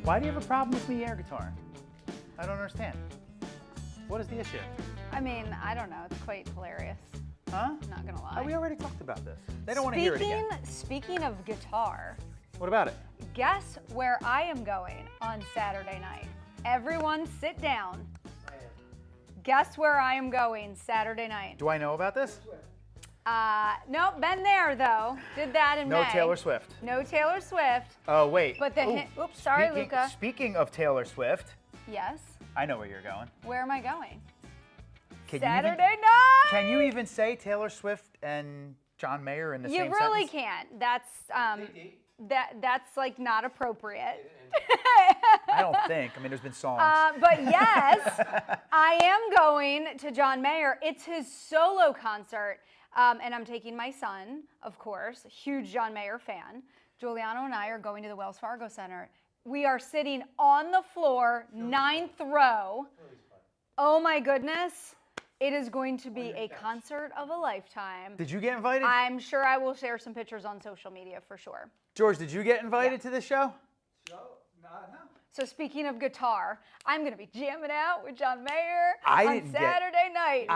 Why do you have a problem with me air guitar? I don't understand. What is the issue? I mean, I don't know. It's quite hilarious. Huh? I'm not gonna lie. We already talked about this. They don't want to hear it again. Speaking of guitar, What about it? guess where I am going on Saturday night? Everyone sit down. Guess where I am going Saturday night? Do I know about this? Nope, been there though. Did that in May. No Taylor Swift. No Taylor Swift. Oh, wait. But the oops, sorry, Luca. Speaking of Taylor Swift, Yes. I know where you're going. Where am I going? Saturday night. Can you even say Taylor Swift and John Mayer in the You same really sentence? can't. That's like not appropriate. I don't think. I mean, there's been songs. But yes, I am going to John Mayer. It's his solo concert, and I'm taking my son, of course, huge John Mayer fan. Giuliano and I are going to the Wells Fargo Center. We are sitting on the floor, 9th row. Oh my goodness. It is going to be a concert of a lifetime. Did you get invited? I'm sure I will share some pictures on social media for sure. George, did you get invited to this show? No. So speaking of guitar, I'm going to be jamming out with John Mayer I on didn't get- Saturday night.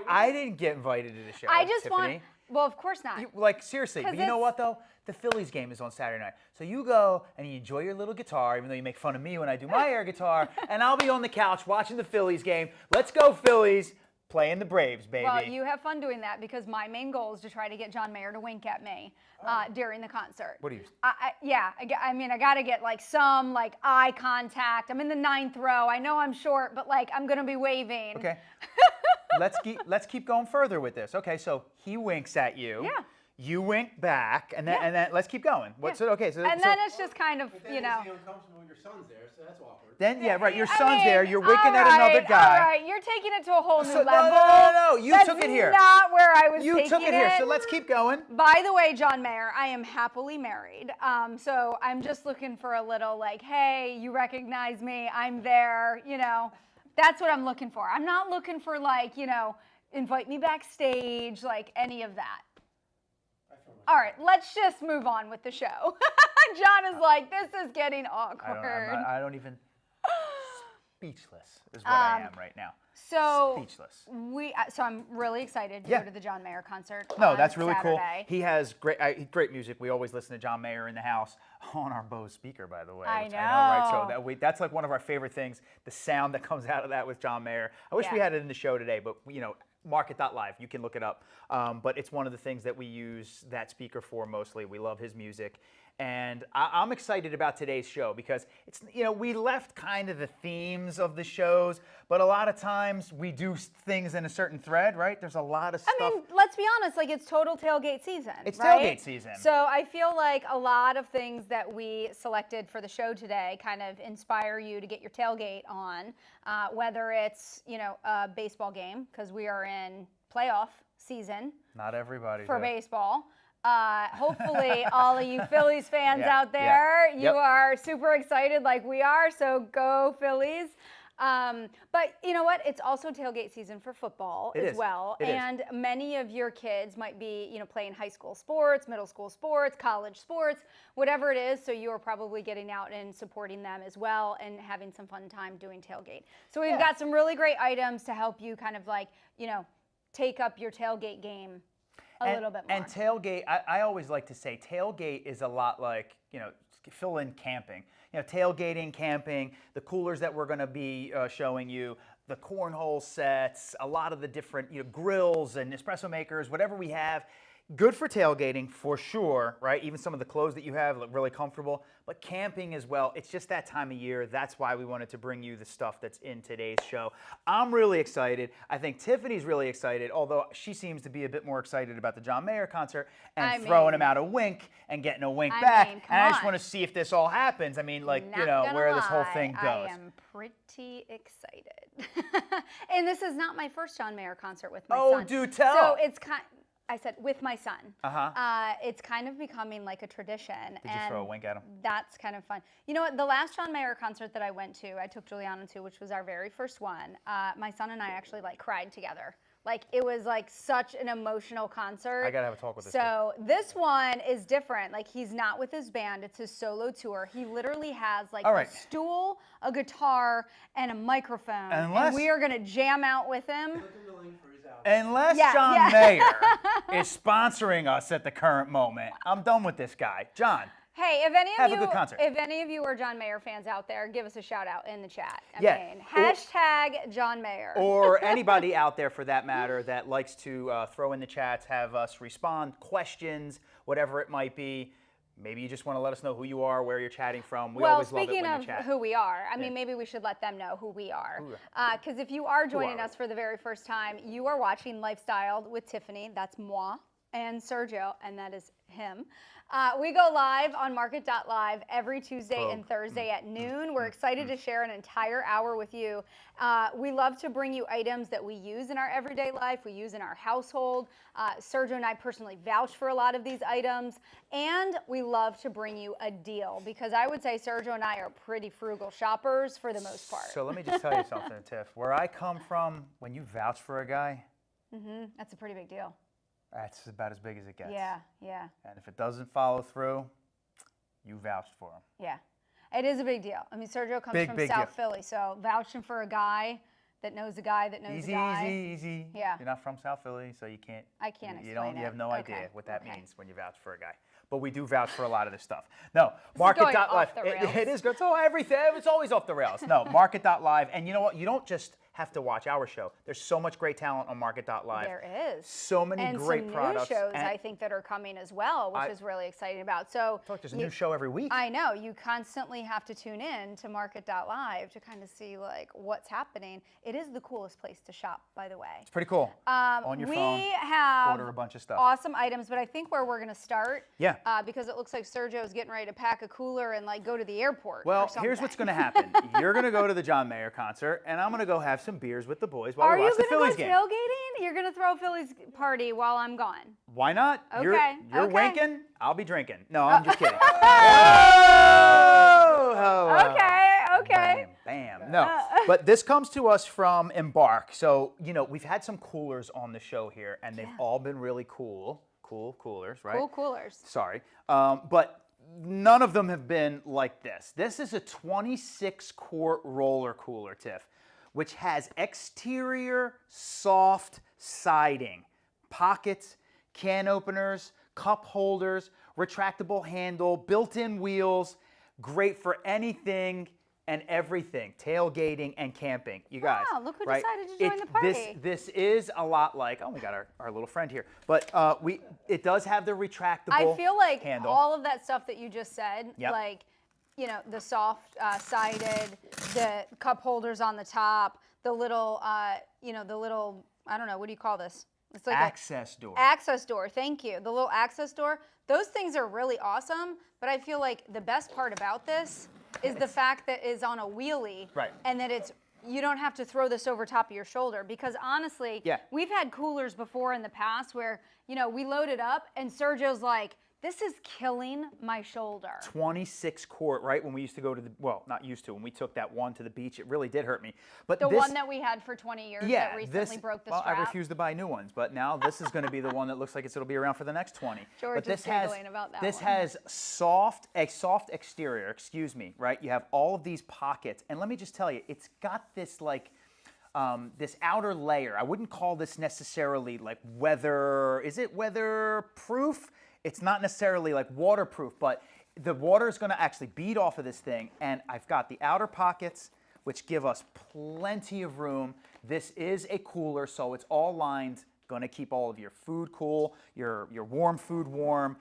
I didn't get invited to the show. I just Tiffany. well, of course not. Like, seriously. But 'Cause you know it's- what, though? The Phillies game is on Saturday night. So you go and you enjoy your little guitar, even though you make fun of me when I do my air guitar, and I'll be on the couch watching the Phillies game. Let's go, Phillies. Playing the Braves, baby. Well, you have fun doing that because my main goal is to try to get John Mayer to wink at me during the concert. What do you? I mean, I got to get like some like eye contact. I'm in the 9th row. I know I'm short, but like I'm gonna be waving. Okay. let's keep going further with this. Okay, so he winks at you. Yeah. You wink back, and then let's keep going. What's it? Okay, so And so then it's just kind of, But then you know. it's uncomfortable when your son's there, so that's awkward. then yeah, right. Your I son's mean, there. You're winking all at another right, guy. All right, you're taking it to a whole new So- no, level. no. You That's took it here. Not where I was You taking took it here, so let's keep going. By the way, John Mayer, I am happily married. So I'm just looking for a little like, hey, you recognize me, I'm there, you know. That's what I'm looking for. I'm not looking for like, you know, invite me backstage, like any of that. All right, let's just move on with the show. John is like, this is getting awkward. I don't even. Speechless is what I am right now. So Speechless. So I'm really excited to Yeah. go to the John Mayer concert. No, on that's really Saturday. cool. He has great music. We always listen to John Mayer in the house on our Bose speaker, by the way. I which right? So know. that's like one of our favorite things. The sound that comes out of that with John Mayer. I wish we Yeah. had it in the show today, but you know. Market.live, you can look it up. But it's one of the things that we use that speaker for mostly. We love his music. And I'm excited about today's show because it's, you know, we left kind of the themes of the shows, but a lot of times we do things in a certain thread, right? There's a lot of stuff. I mean, let's be honest, like it's total tailgate season. It's right? tailgate season. So I feel like a lot of things that we selected for the show today kind of inspire you to get your tailgate on, whether it's, you know, a baseball game, because we are in playoff season Not everybody. for does. baseball. Hopefully all of you Phillies fans Yeah, out there, yeah. you Yep. are super excited like we are, so go Phillies. But you know what? It's also tailgate season for football It as is. well. It is. And many of your kids might be, you know, playing high school sports, middle school sports, college sports, whatever it is. So you are probably getting out and supporting them as well and having some fun time doing tailgate. So we've Yeah. got some really great items to help you kind of like, you know, take up your tailgate game a little bit more. And tailgate, I always like to say tailgate is a lot like, you know, fill in camping. You know, tailgating, camping, the coolers that we're going to be showing you, the cornhole sets, a lot of the different, you know, grills and espresso makers, whatever we have. Good for tailgating for sure, right? Even some of the clothes that you have look really comfortable, but camping as well. It's just that time of year. That's why we wanted to bring you the stuff that's in today's show. I'm really excited. I think Tiffany's really excited, although she seems to be a bit more excited about the John Mayer concert and throwing him out a wink and getting a wink back. mean, come and I just on. want to see if this all happens. I mean, like, you Not know, gonna where this whole lie, thing goes. I am pretty excited. And this is not my first John Mayer concert with my Oh, son. do tell. So it's I said with my son. Uh-huh. It's kind of becoming like a tradition. Did you throw a wink at him? That's kind of fun. You know what? The last John Mayer concert that I went to, I took Giuliano to, which was our very first one. My son and I actually like cried together Like it was like such an emotional concert. I gotta have a talk with this kid. So this one is different. Like he's not with his band. It's his solo tour. He literally has like All a right. stool, a guitar, and a microphone. Unless- and we are gonna jam out with him. Click in the link for his album. Unless Yeah, John yeah. Mayer is sponsoring us at the current moment, I'm done with this guy. John, Hey, if any of Have a you, good concert. if any of you are John Mayer fans out there, give us a shout out in the chat. I Yeah. mean, hashtag John Mayer. or anybody out there for that matter that likes to throw in the chats, have us respond, questions, whatever it might be. Maybe you just want to let us know who you are, where you're chatting from. We Well, always love it speaking when of you chat. who we are, I mean, maybe we should let them know who we are. Because if you are joining we? us for the very first time, you are watching Lifestyled with Tiffany. That's moi, and Sergio, and that is him. We go live on Market.live every Tuesday and Thursday at noon. We're excited to share an entire hour with you. We love to bring you items that we use in our everyday life, we use in our household. Sergio and I personally vouch for a lot of these items. And we love to bring you a deal because I would say Sergio and I are pretty frugal shoppers for the most part. So let me just tell you something, Tiff. Where I come from, when you vouch for a guy, That's a pretty big deal. that's about as big as it gets. Yeah. And if it doesn't follow through, you vouched for him. Yeah, it is a big deal. I mean, Sergio comes Big, from big South deal. Philly, so vouching for a guy that knows a guy that knows Easy, a guy. easy. Yeah. You're not from South Philly, so you can't. I can't You don't. explain You have it. no Okay, idea what that okay. means when you vouch for a guy. But we do vouch for a lot of this stuff. No, is Market.live. going off the rails. It is good. So everything. It's always off the rails. No, Market.live. And you know what? You don't just have to watch our show. There's so much great talent on Market.live. There is. So many And great some products. new shows and I think that are coming as well, which is really exciting about. So I feel like there's a you- new show every week. I know you constantly have to tune in to Market.live to kind of see like what's happening. It is the coolest place to shop, by the way. It's pretty cool. On your we phone. have order a bunch of stuff. awesome items, but I think where we're going to start, Yeah. because it looks like Sergio is getting ready to pack a cooler and like go to the airport. Well, or here's what's something. going to happen. You're going to go to the John Mayer concert, and I'm going to go have some beers with the boys while Are we you watch the going Phillies to go game. tailgating? You're going to throw a Phillies party while I'm gone. Why not? You're Okay, okay. winking. I'll be drinking. No, I'm just kidding. Oh, Okay. Bam. No, but this comes to us from Embark. So, you know, we've had some coolers on the show here, and they've all been really cool. Cool coolers, right? Cool coolers. Sorry. But none of them have been like this. This is a 26-quart roller cooler, Tiff, which has exterior soft siding, pockets, can openers, cup holders, retractable handle, built-in wheels, great for anything and everything, tailgating and camping. You guys, Wow, look who right? decided to join the party. This is a lot like, oh, we got our little friend here, but it does have the retractable I feel like handle. all of that stuff that you just said, Yep. like, you know, the soft sided, the cup holders on the top, the little, I don't know, what do you call this? It's like access door. access door. Thank you. The little access door. Those things are really awesome, but I feel like the best part about this is the fact that it's on a wheelie, Right. and that you don't have to throw this over top of your shoulder, because honestly, Yeah. we've had coolers before in the past where, you know, we load it up and Sergio's like, this is killing my shoulder. 26 quart, right? When we used to go to not used to, when we took that one to the beach, it really did hurt me. But The this, one that we had for 20 years that recently broke the well, strap. I refuse to buy new ones, but now this is going to be the one that looks like it'll be around for the next 20. George but this is giggling about that This one. has a soft exterior, right? You have all of these pockets, and let me just tell you, it's got this like, this outer layer. I wouldn't call this necessarily like is it weatherproof? It's not necessarily like waterproof, but the water is going to actually bead off of this thing, and I've got the outer pockets, which give us plenty of room. This is a cooler, so it's all lined, going to keep all of your food cool, your warm food warm,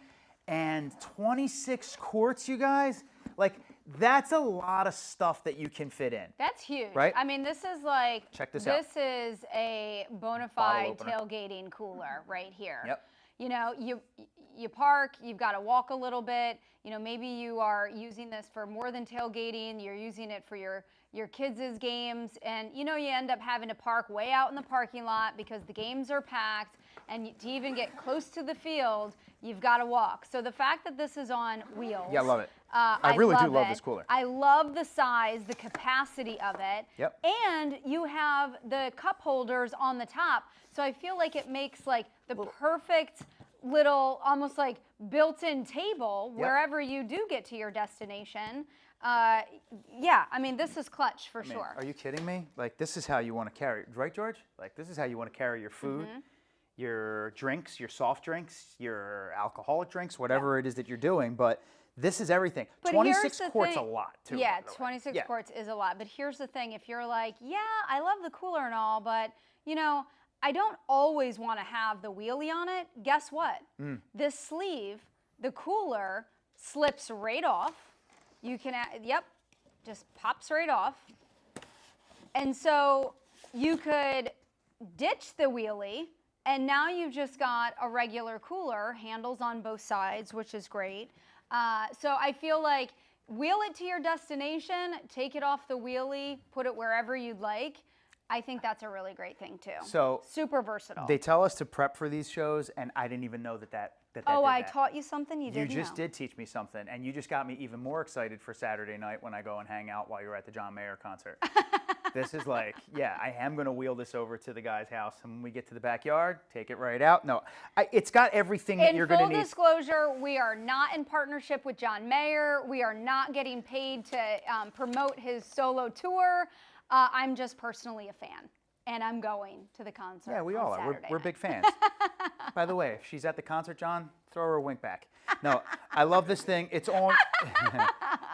and 26 quarts, you guys, like that's a lot of stuff that you can fit in. That's huge. Right? I mean, this is like, Check this out. This is a bona Bottle fide opener. tailgating cooler right here. Yep. You know, you park, you've got to walk a little bit. You know, maybe you are using this for more than tailgating. You're using it for your your kids' games, and you end up having to park way out in the parking lot because the games are packed, and to even get close to the field, you've got to walk. So the fact that this is on wheels. Yeah, I love it. I really do love love it. this cooler. I love the size, the capacity of it. Yep. And you have the cup holders on the top. So I feel like it makes like the perfect little, almost like built-in table wherever you do get to your destination. Yeah, I mean, this is clutch for sure. Are you kidding me? Like, this is how you want to carry, right, George? Like, this is how you want to carry your food, your drinks, your soft drinks, your alcoholic drinks, whatever it is that you're doing. But this is everything. But 26 here's the quarts thing. a lot, too. Yeah, by the way. 26 Yeah. quarts is a lot. But here's the thing. If you're like, yeah, I love the cooler and all, but, I don't always want to have the wheelie on it, guess what? This sleeve, the cooler, slips right off. You can, just pops right off. And so you could ditch the wheelie, and now you've just got a regular cooler, handles on both sides, which is great. So I feel like wheel it to your destination, take it off the wheelie, put it wherever you'd like. I think that's a really great thing too. So super versatile. they tell us to prep for these shows, and I didn't even know that Oh, did I that. taught you something you didn't You just know. did teach me something, and you just got me even more excited for Saturday night when I go and hang out while you're at the John Mayer concert. This is like, yeah, I am going to wheel this over to the guy's house, and when we get to the backyard, take it right out. No, it's got everything that you're going to need. In full disclosure, we are not in partnership with John Mayer. We are not getting paid to promote his solo tour. I'm just personally a fan. And I'm going to the concert. Yeah, we on all are. Saturday We're night. big fans. By the way, if she's at the concert, John, throw her a wink back. No, I love this thing. It's on,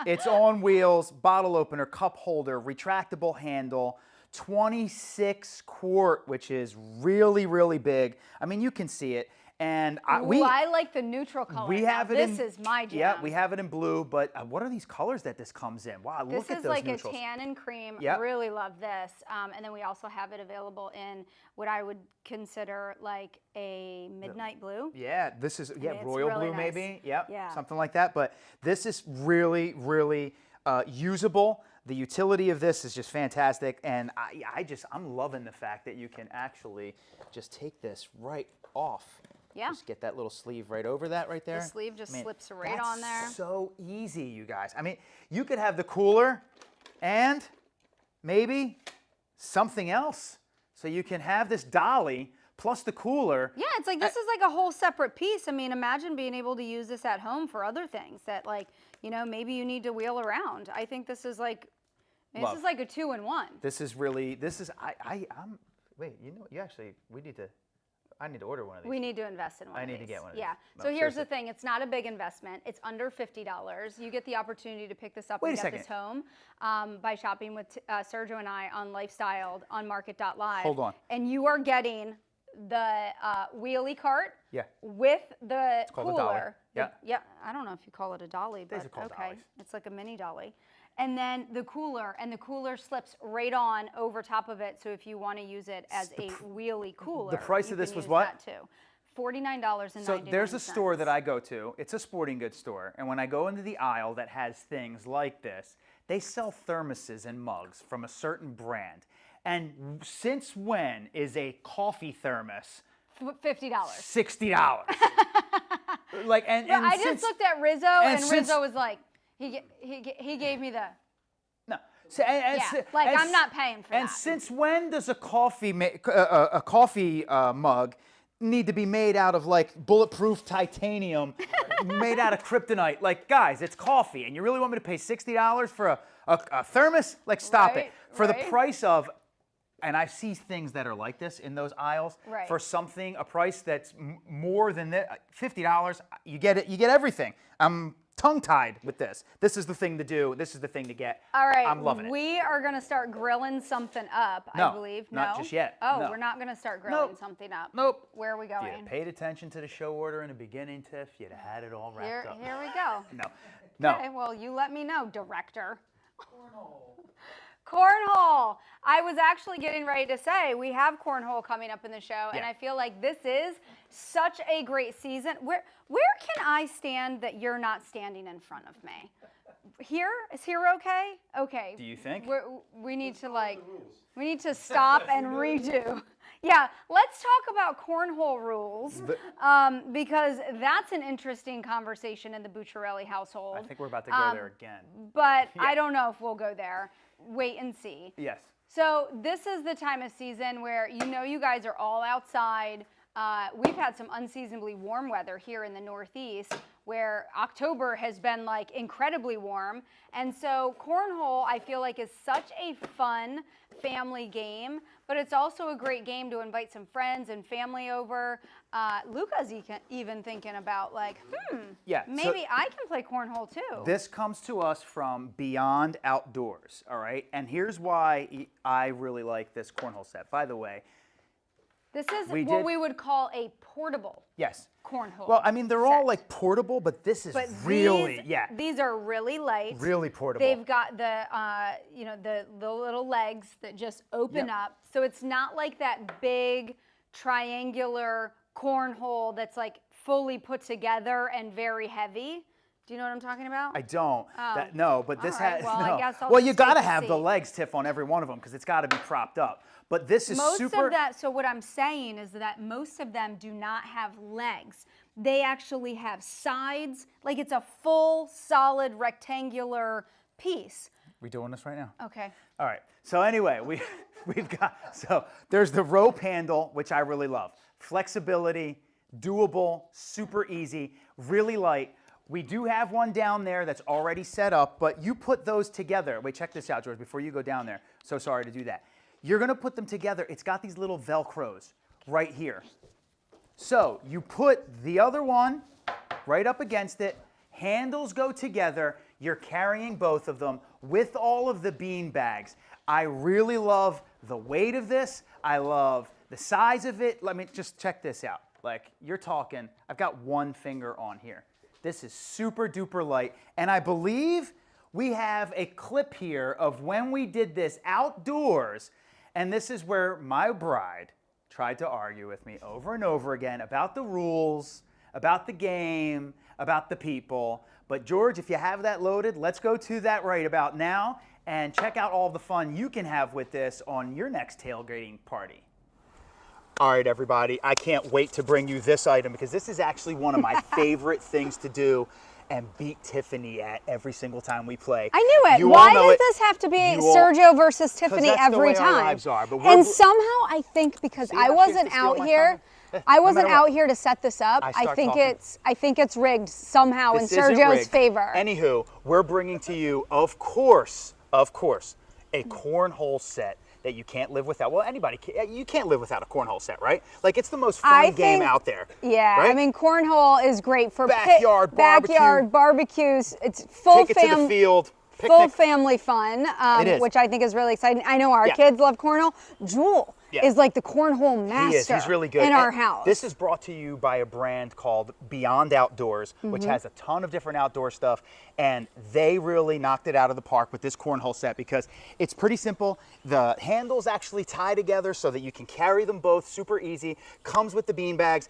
it's on wheels, bottle opener, cup holder, retractable handle, 26 quart, which is really, really big. I mean, you can see it. And Ooh, I like the neutral color. we Now, have it this in, is my jam. Yeah, we have it in blue, but what are these colors that this comes in? Wow, This look at is those like neutrals. a tan and cream. Yep. Really love this. And then we also have it available in what I would consider like a midnight blue. Yeah, this is it's royal really blue nice. maybe. Yep, Yeah. something like that. But this is really, really usable. The utility of this is just fantastic, and I'm loving the fact that you can actually just take this right off. Yeah. Just get that little sleeve right over that right there. The sleeve just Man, slips right that's on there. So easy, you guys. I mean, you could have the cooler and maybe something else. So you can have this dolly plus the cooler. Yeah, it's like this is like a whole separate piece. I mean, imagine being able to use this at home for other things that maybe you need to wheel around. I think this is like Love. this is like a 2-in-1. I need to order one of these. We need to invest in one I of need to these. get one of Yeah. these. No, So here's seriously. the thing. It's not a big investment. It's under $50. You get the opportunity to pick this up Wait and a get this home by shopping with Sergio and I on Lifestyled on Market.live. Hold on. And you are getting the wheelie cart Yeah. with the called a cooler. dolly. Yeah. Yeah. I don't know if you call it a dolly, but are called okay. dollies. It's like a mini dolly. And then the cooler, and the cooler slips right on over top of it. So if you want to use it as a wheelie cooler, price you of this can was use what? that too. $49.99. So there's a store that I go to. It's a sporting goods store. And when I go into the aisle that has things like this, they sell thermoses and mugs from a certain brand. And since when is a coffee thermos $50. $60? I just looked at Rizzo, and since- Rizzo was like, he gave me the, No. I'm not paying for And that. since when does a coffee mug need to be made out of like bulletproof titanium, made out of kryptonite? Like, guys, it's coffee, and you really want me to pay $60 for a thermos? Like, stop it. Right, For the right. price of, and I see things that are like this in those aisles. Right. For a price that's more than that, $50, you get it. You get everything. I'm tongue-tied with this. This is the thing to do. This is the thing to get. All right, I'm loving it. we are going to start grilling something up, No, I believe. not just yet. Oh, No. we're not going to start grilling Nope. something up. Nope. Where are we If you'd going? have paid attention to the show order in the beginning, Tiff, you'd have had it all wrapped up. Here we go. No. Okay, well, you let me know, director. Cornhole. I was actually getting ready to say we have cornhole coming up in the show, and Yeah. I feel like this is such a great season. Where can I stand that you're not standing in front of me? here? Is here okay? Okay. Do you think? We need to like, The rules. we need to stop and redo. Yeah, let's talk about cornhole rules because that's an interesting conversation in the Bucciarelli household. I think we're about to go there again. But Yeah. I don't know if we'll go there. Wait and see. Yes. So this is the time of season where you guys are all outside. We've had some unseasonably warm weather here in the Northeast where October has been like incredibly warm. And so cornhole, I feel like, is such a fun family game, but it's also a great game to invite some friends and family over. Luca's even thinking about like, Yeah, so- maybe I can play cornhole too. This comes to us from Beyond Outdoors, all right? And here's why I really like this cornhole set. By the way, This is we what did- we would call a portable yes. cornhole. Well, I mean, they're all set. like portable, but this is But really, these are really light. really portable. They've got the, the little legs that just open Yep. up. So it's not like that big triangular cornhole that's like fully put together and very heavy. Do you know what I'm talking about? I don't. No, but this All right, has well, I no. guess I'll Well, just you got to take a have the seat. legs, Tiff, on every one of them because it's got to be propped up. But this is Most super. of that, so what I'm saying is that most of them do not have legs. They actually have sides, like it's a full, solid, rectangular piece. We doing this right now? Okay. All right. So anyway, we've got there's the rope handle, which I really love. Flexibility, doable, super easy, really light. We do have one down there that's already set up, but you put those together. Wait, check this out, George, before you go down there. So sorry to do that. You're gonna put them together. It's got these little Velcros right here. So you put the other one right up against it. Handles go together. You're carrying both of them with all of the bean bags. I really love the weight of this. I love the size of it. Let me just check this out. Like, you're talking, I've got one finger on here. This is super duper light. And I believe we have a clip here of when we did this outdoors. And this is where my bride tried to argue with me over and over again about the rules, about the game, about the people. But George, if you have that loaded, let's go to that right about now and check out all the fun you can have with this on your next tailgating party. All right, everybody, I can't wait to bring you this item because this is actually one of my favorite things to do and beat Tiffany at every single time we play. I knew it. You all Why know does it. this have to be You all- Sergio versus Tiffany that's the every way our time? lives are, but And we're- somehow I think because See I how she has wasn't to steal out my here, thunder? I No wasn't matter out what. here to set this up. I I start think talking. it's rigged somehow This in isn't Sergio's rigged. favor. Anywho, we're bringing to you, of course, a cornhole set that you can't live without. Well, you can't live without a cornhole set, right? Like, it's the most fun I game think- out there. Yeah, right? I mean cornhole is great for Backyard backyard barbecues. It's full Take it to the field, full picnic. family fun, It is. which I think is really exciting. I know our Yeah. kids love cornhole. Jewel Yeah. is like the cornhole master He is. He's really good. in our And house. This is brought to you by a brand called Beyond Outdoors, which has a ton of different outdoor stuff. And they really knocked it out of the park with this cornhole set because it's pretty simple. The handles actually tie together so that you can carry them both super easy. Comes with the bean bags.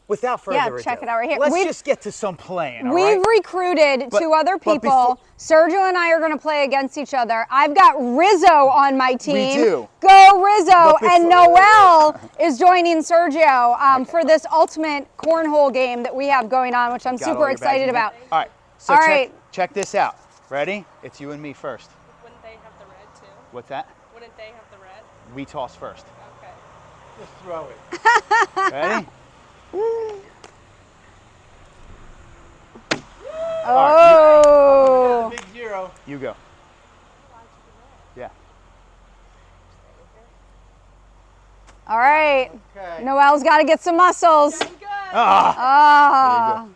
Without further ado, check it out right here. Let's We've- just get to some playing, all We've right? recruited But- two other but people. Sergio and I are going to play against each other. I've got Rizzo on my team. do. Go Rizzo! But And before- Noel is joining Sergio for this ultimate cornhole game that we have going on, which I'm Got all super your bags excited in here? about. All right. So All check, right. check this out. Ready? It's you and me first. Wouldn't they have the red too? What's that? Wouldn't they have the red? We toss first. Okay. Just throw it. Ready? Oh! Big zero. You go. Yeah. All right. Okay. Noel's got to get some muscles. Good. Ah.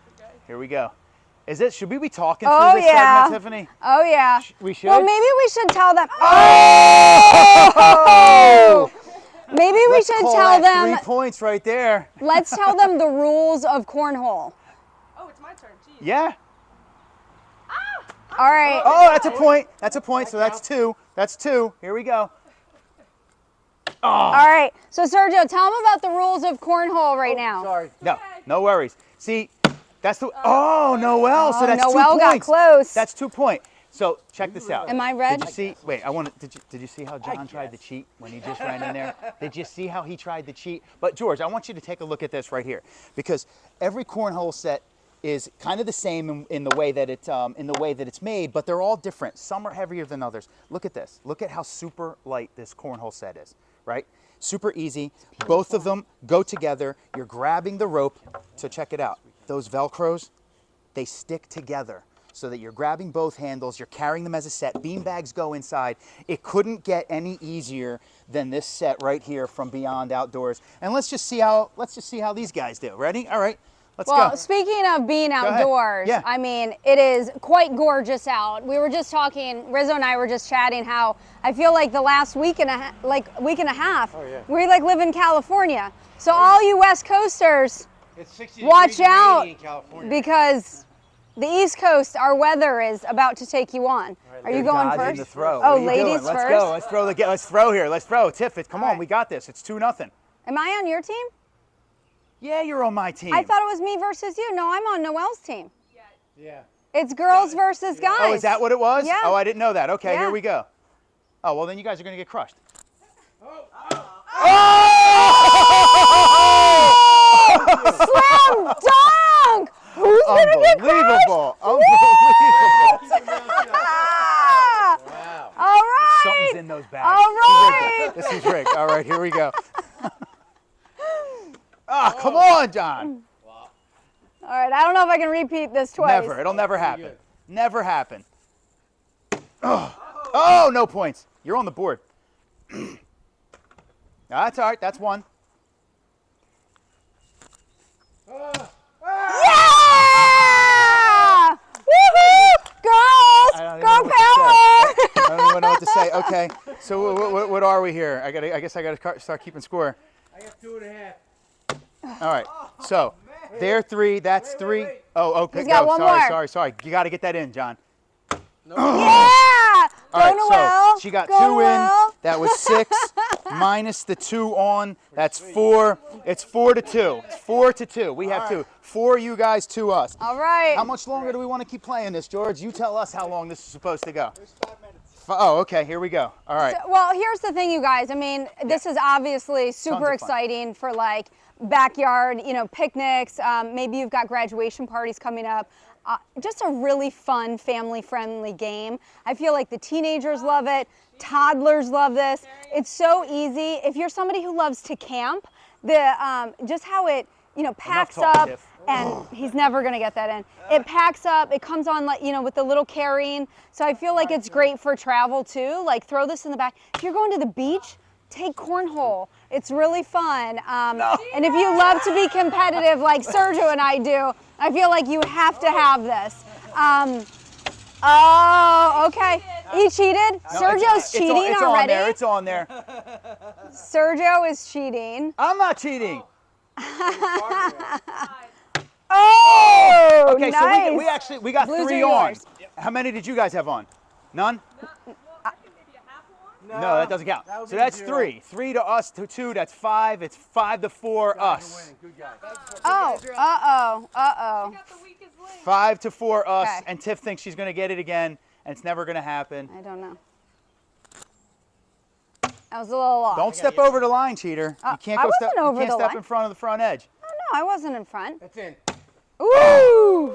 Here we go. Is it? Should we be talking Oh, through this yeah. segment, Tiffany? Oh yeah. We should. Well, maybe we should tell them. Oh! Maybe we Let's should call tell that them. 3 points right there. Let's tell them the rules of cornhole. Oh, it's my turn. Jeez. Yeah. All right. Oh, that's a point. That's a point. So that's 2. That's 2. Here we go. All right. So Sergio, tell them about the rules of cornhole right now. Sorry. No, no worries. See, that's the. Oh, Noel. So that's 2 Noel got points. close. That's 2 points. So check this out. Am I red? Did you see? Wait, I want to. Did you see how John tried to cheat when he just ran in there? Did you see how he tried to cheat? But George, I want you to take a look at this right here, because every cornhole set is kind of the same in the way that it's made, but they're all different. Some are heavier than others. Look at this. Look at how super light this cornhole set is, right? Super easy. Both of them go together. You're grabbing the rope. So check it out. Those Velcros, they stick together so that you're grabbing both handles. You're carrying them as a set. Bean bags go inside. It couldn't get any easier than this set right here from Beyond Outdoors. And let's just see how these guys do. Ready? All right. Let's Well, go. speaking of being ahead. outdoors, Yeah. I mean, it is quite gorgeous out. We were just talking, Rizzo and I were just chatting how I feel like the last week and a half, yeah. we live in California. So all you West Coasters, It's 60 watch degrees and out, 80 in California. because the East Coast, our weather is about to take you on. Are you going Dodging first? the throw. Oh, What are you ladies doing? Let's first? go. Let's throw here. Let's throw. Tiff, come on. right. We got this. It's 2-0. Am I on your team? Yeah, you're on my team. I thought it was me versus you. No, I'm on Noelle's team. Yeah. It's girls versus guys. Oh, is that what it was? Yeah. Oh, I didn't know that. Okay, Yeah. here we go. Oh, well, then you guys are going to get crushed. Slam dunk! Who's gonna get crushed? Unbelievable. Unbelievable. Ah! Wow. All right. Something's in those bags. All right. This is rigged. All right, here we go. Come on, John. All right. I don't know if I can repeat this twice. Never. It'll never happen. good. Never happen. Oh, no points. You're on the board. That's all right. That's one. Yeah! Woohoo! Girls! I don't even Girl know what to say. I power! don't even know what to say. Okay, so what are we here? I guess I gotta start keeping score. I got 2.5. All right. So they're 3. That's 3. wait. Oh, okay. He's got go. one Sorry, more. sorry. You got to get that in, John. Yeah! All right. Go Noel. So she got Go 2 Noel. in. That was 6 minus the 2 on. That's 4. It's 4-2. It's 4-2. We have 2. 4 you guys, 2 us. All right. How much longer do we want to keep playing this, George? You tell us how long this is supposed to go. There's 5 minutes. Oh, okay. Here we go. All right. Well, here's the thing, you guys. I mean, this is obviously super of fun. exciting for like backyard, picnics. Maybe you've got graduation parties coming up. Just a really fun, family-friendly game. I feel like the teenagers love it. Toddlers love this. It's so easy. If you're somebody who loves to camp, just how it packs talk, up. Tiff. And he's never gonna get that in. It packs up, it comes on like, with the little carrying. So I feel like it's great for travel too. Like throw this in the back. If you're going to the beach, take cornhole. It's really fun. And if you love to be competitive like Sergio and I do, I feel like you have to have this. Oh, okay. He cheated? Sergio's cheating it's already? on there. It's on there. Sergio is cheating. I'm not cheating. Oh, Okay, nice. so we got Blues 3 are on. yours. How many did you guys have on? None? Well, I think maybe a half of one. No, that doesn't count. That would So be that's 0. 3. 3 to us to 2. That's 5. It's 5-4 us. Good guy. Oh, uh-oh. I got the weakest link. 5-4 us. Okay. And Tiff thinks she's going to get it again, and it's never going to happen. I don't know. I was a little off. Don't step over the line, cheater. You can't I go wasn't step. over You can't the step line. in front of the front edge. Oh, no, I wasn't in front. That's in. Ooh!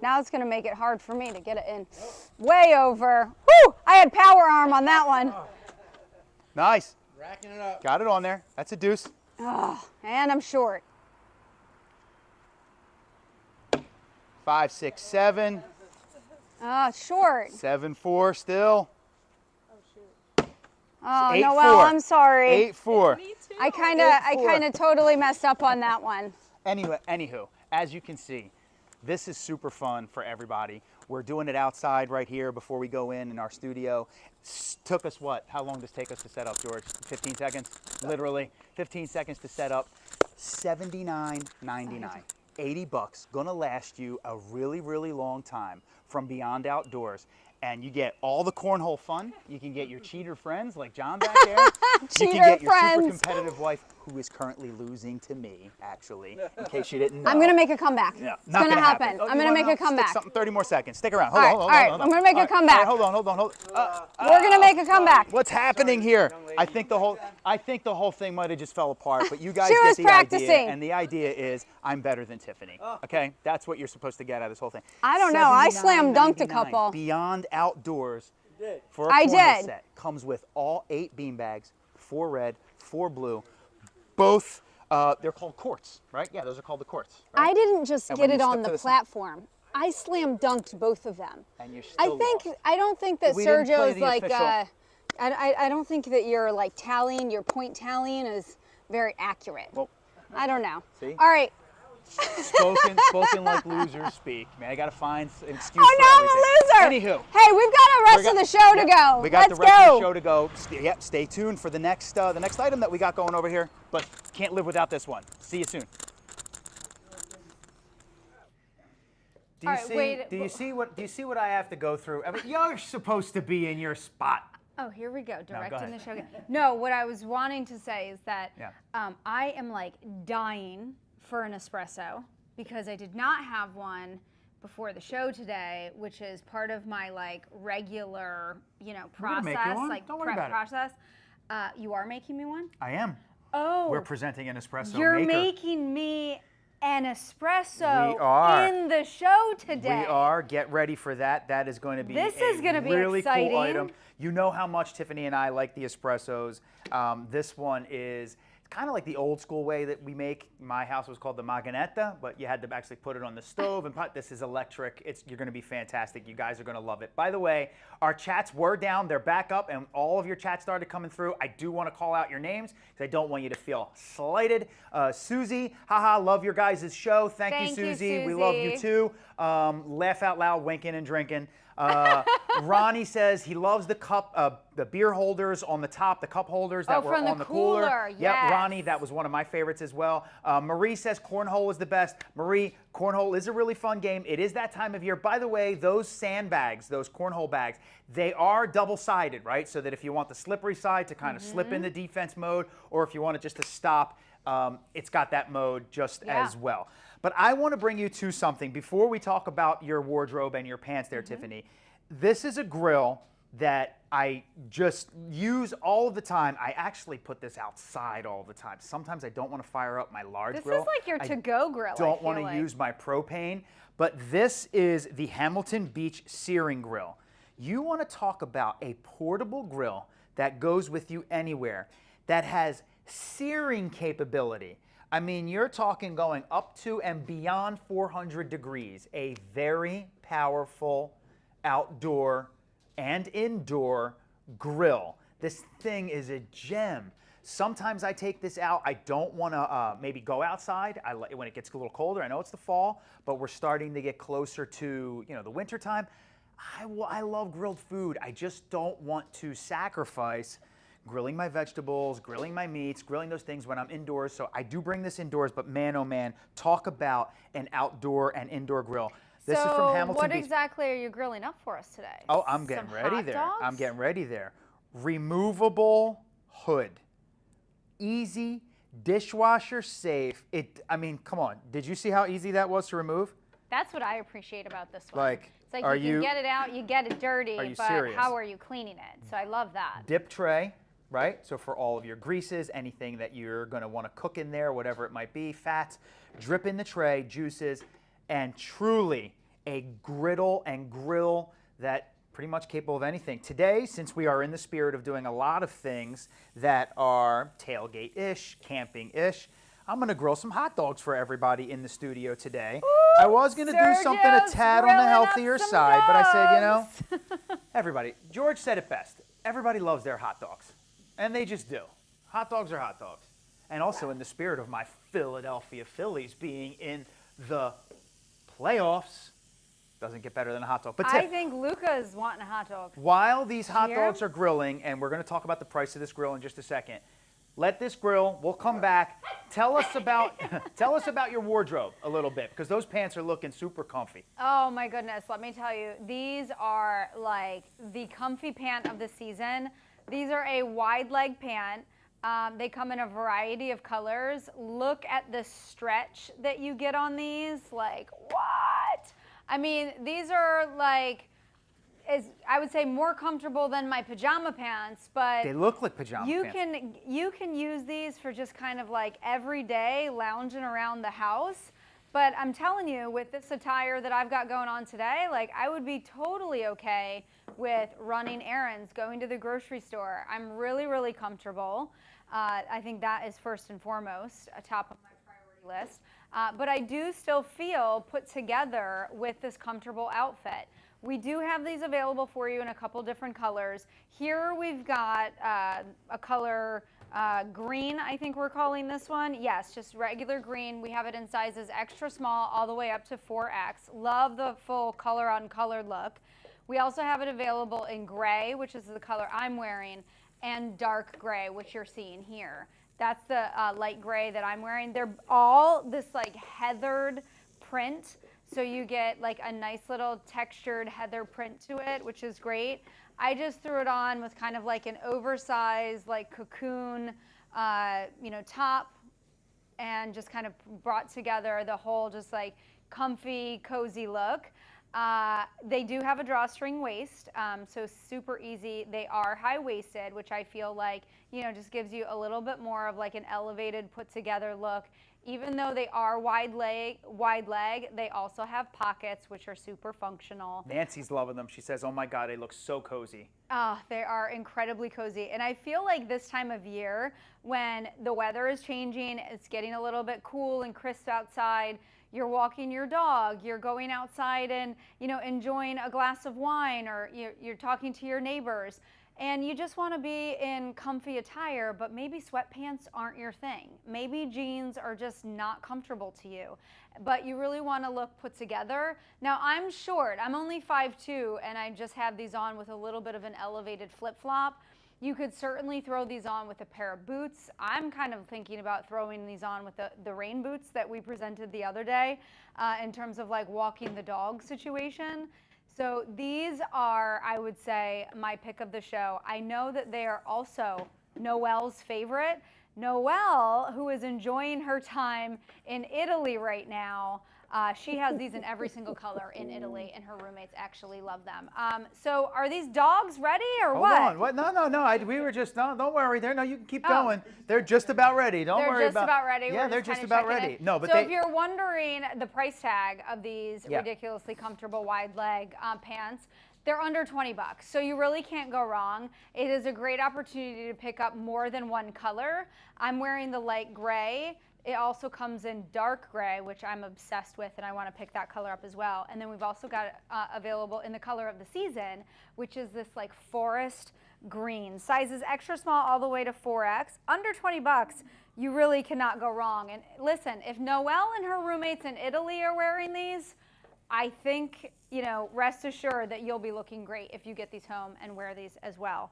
Now it's going to make it hard for me to get it in. Way over. Woo! I had power arm on that one. Nice. Racking it up. Got it on there. That's a deuce. Oh, and I'm short. 5, 6, 7. Short. 7-4 still. Oh, 8-4. Noel, I'm sorry. 8-4. Me too. I kind 8-4. of totally messed up on that one. Anywho, as you can see, this is super fun for everybody. We're doing it outside right here before we go in our studio. Took us what? How long does it take us to set up, George? 15 seconds? Literally. 15 seconds to set up. $79.99. $80. Gonna last you a really, really long time from Beyond Outdoors. And you get all the cornhole fun. You can get your cheater friends like John back there. You can Cheater get your super friends. competitive wife who is currently losing to me, actually, in case you didn't know. I'm gonna make a comeback. Yeah, It's not gonna happen. Oh, I'm you gonna wanna make a stick comeback. something, 30 more seconds. Stick around. All right, Hold on. I'm gonna make a comeback. Hold on. We're gonna make a comeback. What's happening here? I think the whole thing might have just fell apart, but you guys She get was the practicing. idea, and the idea is I'm better than Tiffany. Okay, that's what you're supposed to get out of this whole thing. I don't know. I slam dunked a $79.99 couple. Beyond Outdoors for a I corner did. set comes with all 8 bean bags, 4 red, 4 blue, both. They're called quarts, right? Yeah, those are called the quarts. Right? I didn't just And get when it you on step to the the side- platform. I slam dunked both of them. And you're still lost. I don't think that We didn't play Sergio's the like. official- I don't think that your like tallying, your point tallying is very accurate. Well, I don't know. see? All right. spoken like losers speak. Man, I gotta find an excuse Oh for no, I'm a everything. loser. Anywho, Hey, we've got the rest of the show to go. we got Let's the rest go. of the show to go. Stay tuned for the next item that we got going over here. But can't live without this one. See you soon. Do you All right, see? wait, do you see what I have to go through? I mean, you're supposed to be in your spot. Oh, here we go, directing ahead. the show again. No, what I was wanting to say is that Yeah. I am like dying for an espresso because I did not have one before the show today, which is part of my like regular, gonna process, make you one. like Don't worry prep about it. process. You are making me one? I am. Oh, We're presenting an espresso you're maker. making me an espresso We are. in the show today. We are. Get ready for that. That is going to be This is gonna be really exciting. cool item. You know how much Tiffany and I like the espressos. This one is kind of like the old school way that we make. My house was called the Maganetta, but you had to actually put it on the stove and pot. This is electric. You're going to be fantastic. You guys are going to love it. By the way, our chats were down. They're back up, and all of your chats started coming through. I do want to call out your names because I don't want you to feel slighted. Susie, haha, love your guys' show. Thank you, Thank you, Susie. We love you Susie. too. Laugh out loud, winking and drinking. Ronnie says he loves the cup, the beer holders on the top, the cup holders that were from the on the cooler. cooler, Yep, yes. Ronnie, that was one of my favorites as well. Marie says cornhole is the best. Marie, cornhole is a really fun game. It is that time of year. By the way, those sandbags, those cornhole bags, they are double-sided, right? So that if you want the slippery side to kind of slip into defense mode, or if you want it just to stop, it's got that mode just as well. But I want to bring you to something before we talk about your wardrobe and your pants there, Tiffany. This is a grill that I just use all of the time. I actually put this outside all the time. Sometimes I don't want to fire up my large This grill. is like your I to-go grill. don't want to use my propane, but this is the Hamilton Beach Searing Grill. You want to talk about a portable grill that goes with you anywhere, that has searing capability. I mean, you're talking going up to and beyond 400 degrees, a very powerful outdoor and indoor grill. This thing is a gem. Sometimes I take this out. I don't want to maybe go outside when it gets a little colder. I know it's the fall, but we're starting to get closer to the winter time. I love grilled food. I just don't want to sacrifice grilling my vegetables, grilling my meats, grilling those things when I'm indoors. So I do bring this indoors, but man, oh man, talk about an outdoor and indoor grill. This is from Hamilton what Beach. exactly are you grilling up for us today? Oh, I'm getting Some ready hot there. dogs? I'm getting ready there. Removable hood. Easy, dishwasher safe. I mean, come on. Did you see how easy that was to remove? That's what I appreciate about this one. Like, it's like are you you- can get it out, you get it dirty, Are you but serious? how are you cleaning it? So I love that. Dip tray, right? So for all of your greases, anything that you're going to want to cook in there, whatever it might be, fats, drip in the tray, juices, and truly a griddle and grill that pretty much capable of anything. Today, since we are in the spirit of doing a lot of things that are tailgate-ish, camping-ish, I'm going to grill some hot dogs for everybody in the studio today. I was going to do something a Sergio's tad on the grilling up healthier some side, but I said, dogs. everybody, George said it best. Everybody loves their hot dogs, and they just do. Hot dogs are hot dogs. And also in the spirit of my Philadelphia Phillies being in the playoffs, doesn't get better than a hot dog. But I Tiff, think Luca's wanting a hot dog. while these hot Here? dogs are grilling, and we're going to talk about the price of this grill in just a second, let this grill, we'll come back. Tell us about your wardrobe a little bit, because those pants are looking super comfy. Oh my goodness, let me tell you, these are like the comfy pant of the season. These are a wide leg pant. They come in a variety of colors. Look at the stretch that you get on these. Like, what? I mean, these are like, I would say more comfortable than my pajama pants, but They look like pajama pants. you can use these for just kind of like every day lounging around the house. But I'm telling you, with this attire that I've got going on today, like I would be totally okay with running errands, going to the grocery store. I'm really, really comfortable. I think that is first and foremost top of my priority list. But I do still feel put together with this comfortable outfit. We do have these available for you in a couple different colors. Here we've got a color green, I think we're calling this one. Yes, just regular green. We have it in sizes extra small all the way up to 4X. Love the full color on color look. We also have it available in gray, which is the color I'm wearing, and dark gray, which you're seeing here. That's the light gray that I'm wearing. They're all this like heathered print. So you get like a nice little textured heather print to it, which is great. I just threw it on with kind of like an oversized like cocoon, top, and just kind of brought together the whole just like comfy, cozy look. They do have a drawstring waist, so super easy. They are high-waisted, which I feel like, just gives you a little bit more of like an elevated, put-together look. Even though they are wide leg, they also have pockets, which are super functional. Nancy's loving them. She says, oh my God, they look so cozy. Oh, they are incredibly cozy. And I feel like this time of year, when the weather is changing, it's getting a little bit cool and crisp outside, you're walking your dog, you're going outside and, enjoying a glass of wine, or you're talking to your neighbors, and you just want to be in comfy attire, but maybe sweatpants aren't your thing. Maybe jeans are just not comfortable to you, but you really want to look put together. Now, I'm short. I'm only 5'2", and I just have these on with a little bit of an elevated flip-flop. You could certainly throw these on with a pair of boots. I'm kind of thinking about throwing these on with the rain boots that we presented the other day in terms of like walking the dog situation. So these are, I would say, my pick of the show. I know that they are also Noelle's favorite. Noelle, who is enjoying her time in Italy right now, she has these in every single color in Italy, and her roommates actually love them. So are these dogs ready or Hold what? on. What? No. We were just, don't worry there. No, you can keep going. They're just about ready. Don't worry about. They're just about ready. Yeah, We're they're just about kinda ready. checking it. No, but so if you're wondering the price tag of these Yeah. ridiculously comfortable wide leg pants, they're under $20, so you really can't go wrong. It is a great opportunity to pick up more than one color. I'm wearing the light gray. It also comes in dark gray, which I'm obsessed with, and I want to pick that color up as well. And then we've also got it available in the color of the season, which is this like forest green. Sizes extra small all the way to 4X. Under $20, you really cannot go wrong. And listen, if Noelle and her roommates in Italy are wearing these, I think, rest assured that you'll be looking great if you get these home and wear these as well.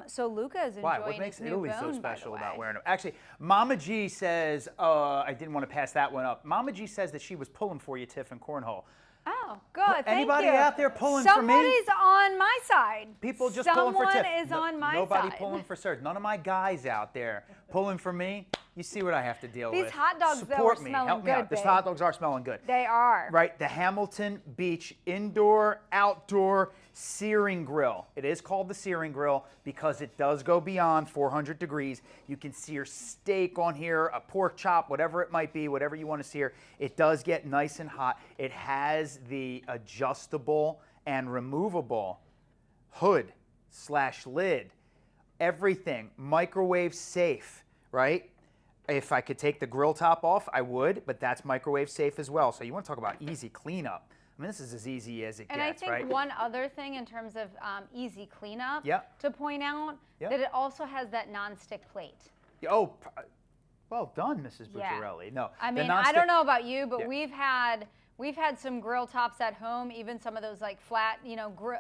So Luca is enjoying why? What makes his new Italy so bone, by the special way. about wearing them? Actually, Mama G says, I didn't want to pass that one up. Mama G says that she was pulling for you, Tiff, in cornhole. Oh, good. Anybody Thank you. out there pulling for me? Somebody's on my side. People just pulling for Tiff. Someone is on my Nobody side. pulling for Serge. None of my guys out there pulling for me. You see what I have to deal with. These hot dogs, though, Support are me. smelling Help me good, out. These babe. hot dogs are smelling good. They are. Right, the Hamilton Beach Indoor Outdoor Searing Grill. It is called the Searing Grill because it does go beyond 400 degrees. You can sear steak on here, a pork chop, whatever it might be, whatever you want to sear. It does get nice and hot. It has the adjustable and removable hood/lid. Everything microwave safe, right? If I could take the grill top off, I would, but that's microwave safe as well. So you want to talk about easy cleanup. I mean, this is as easy as it And gets, I think right? one other thing in terms of easy cleanup Yep. to point out, Yep. that it also has that nonstick plate. Oh, well done, Mrs. Yeah. Bucciarelli. No, I the mean, I nonstick- don't know about you, but Yeah. we've had some grill tops at home, even some of those like flat,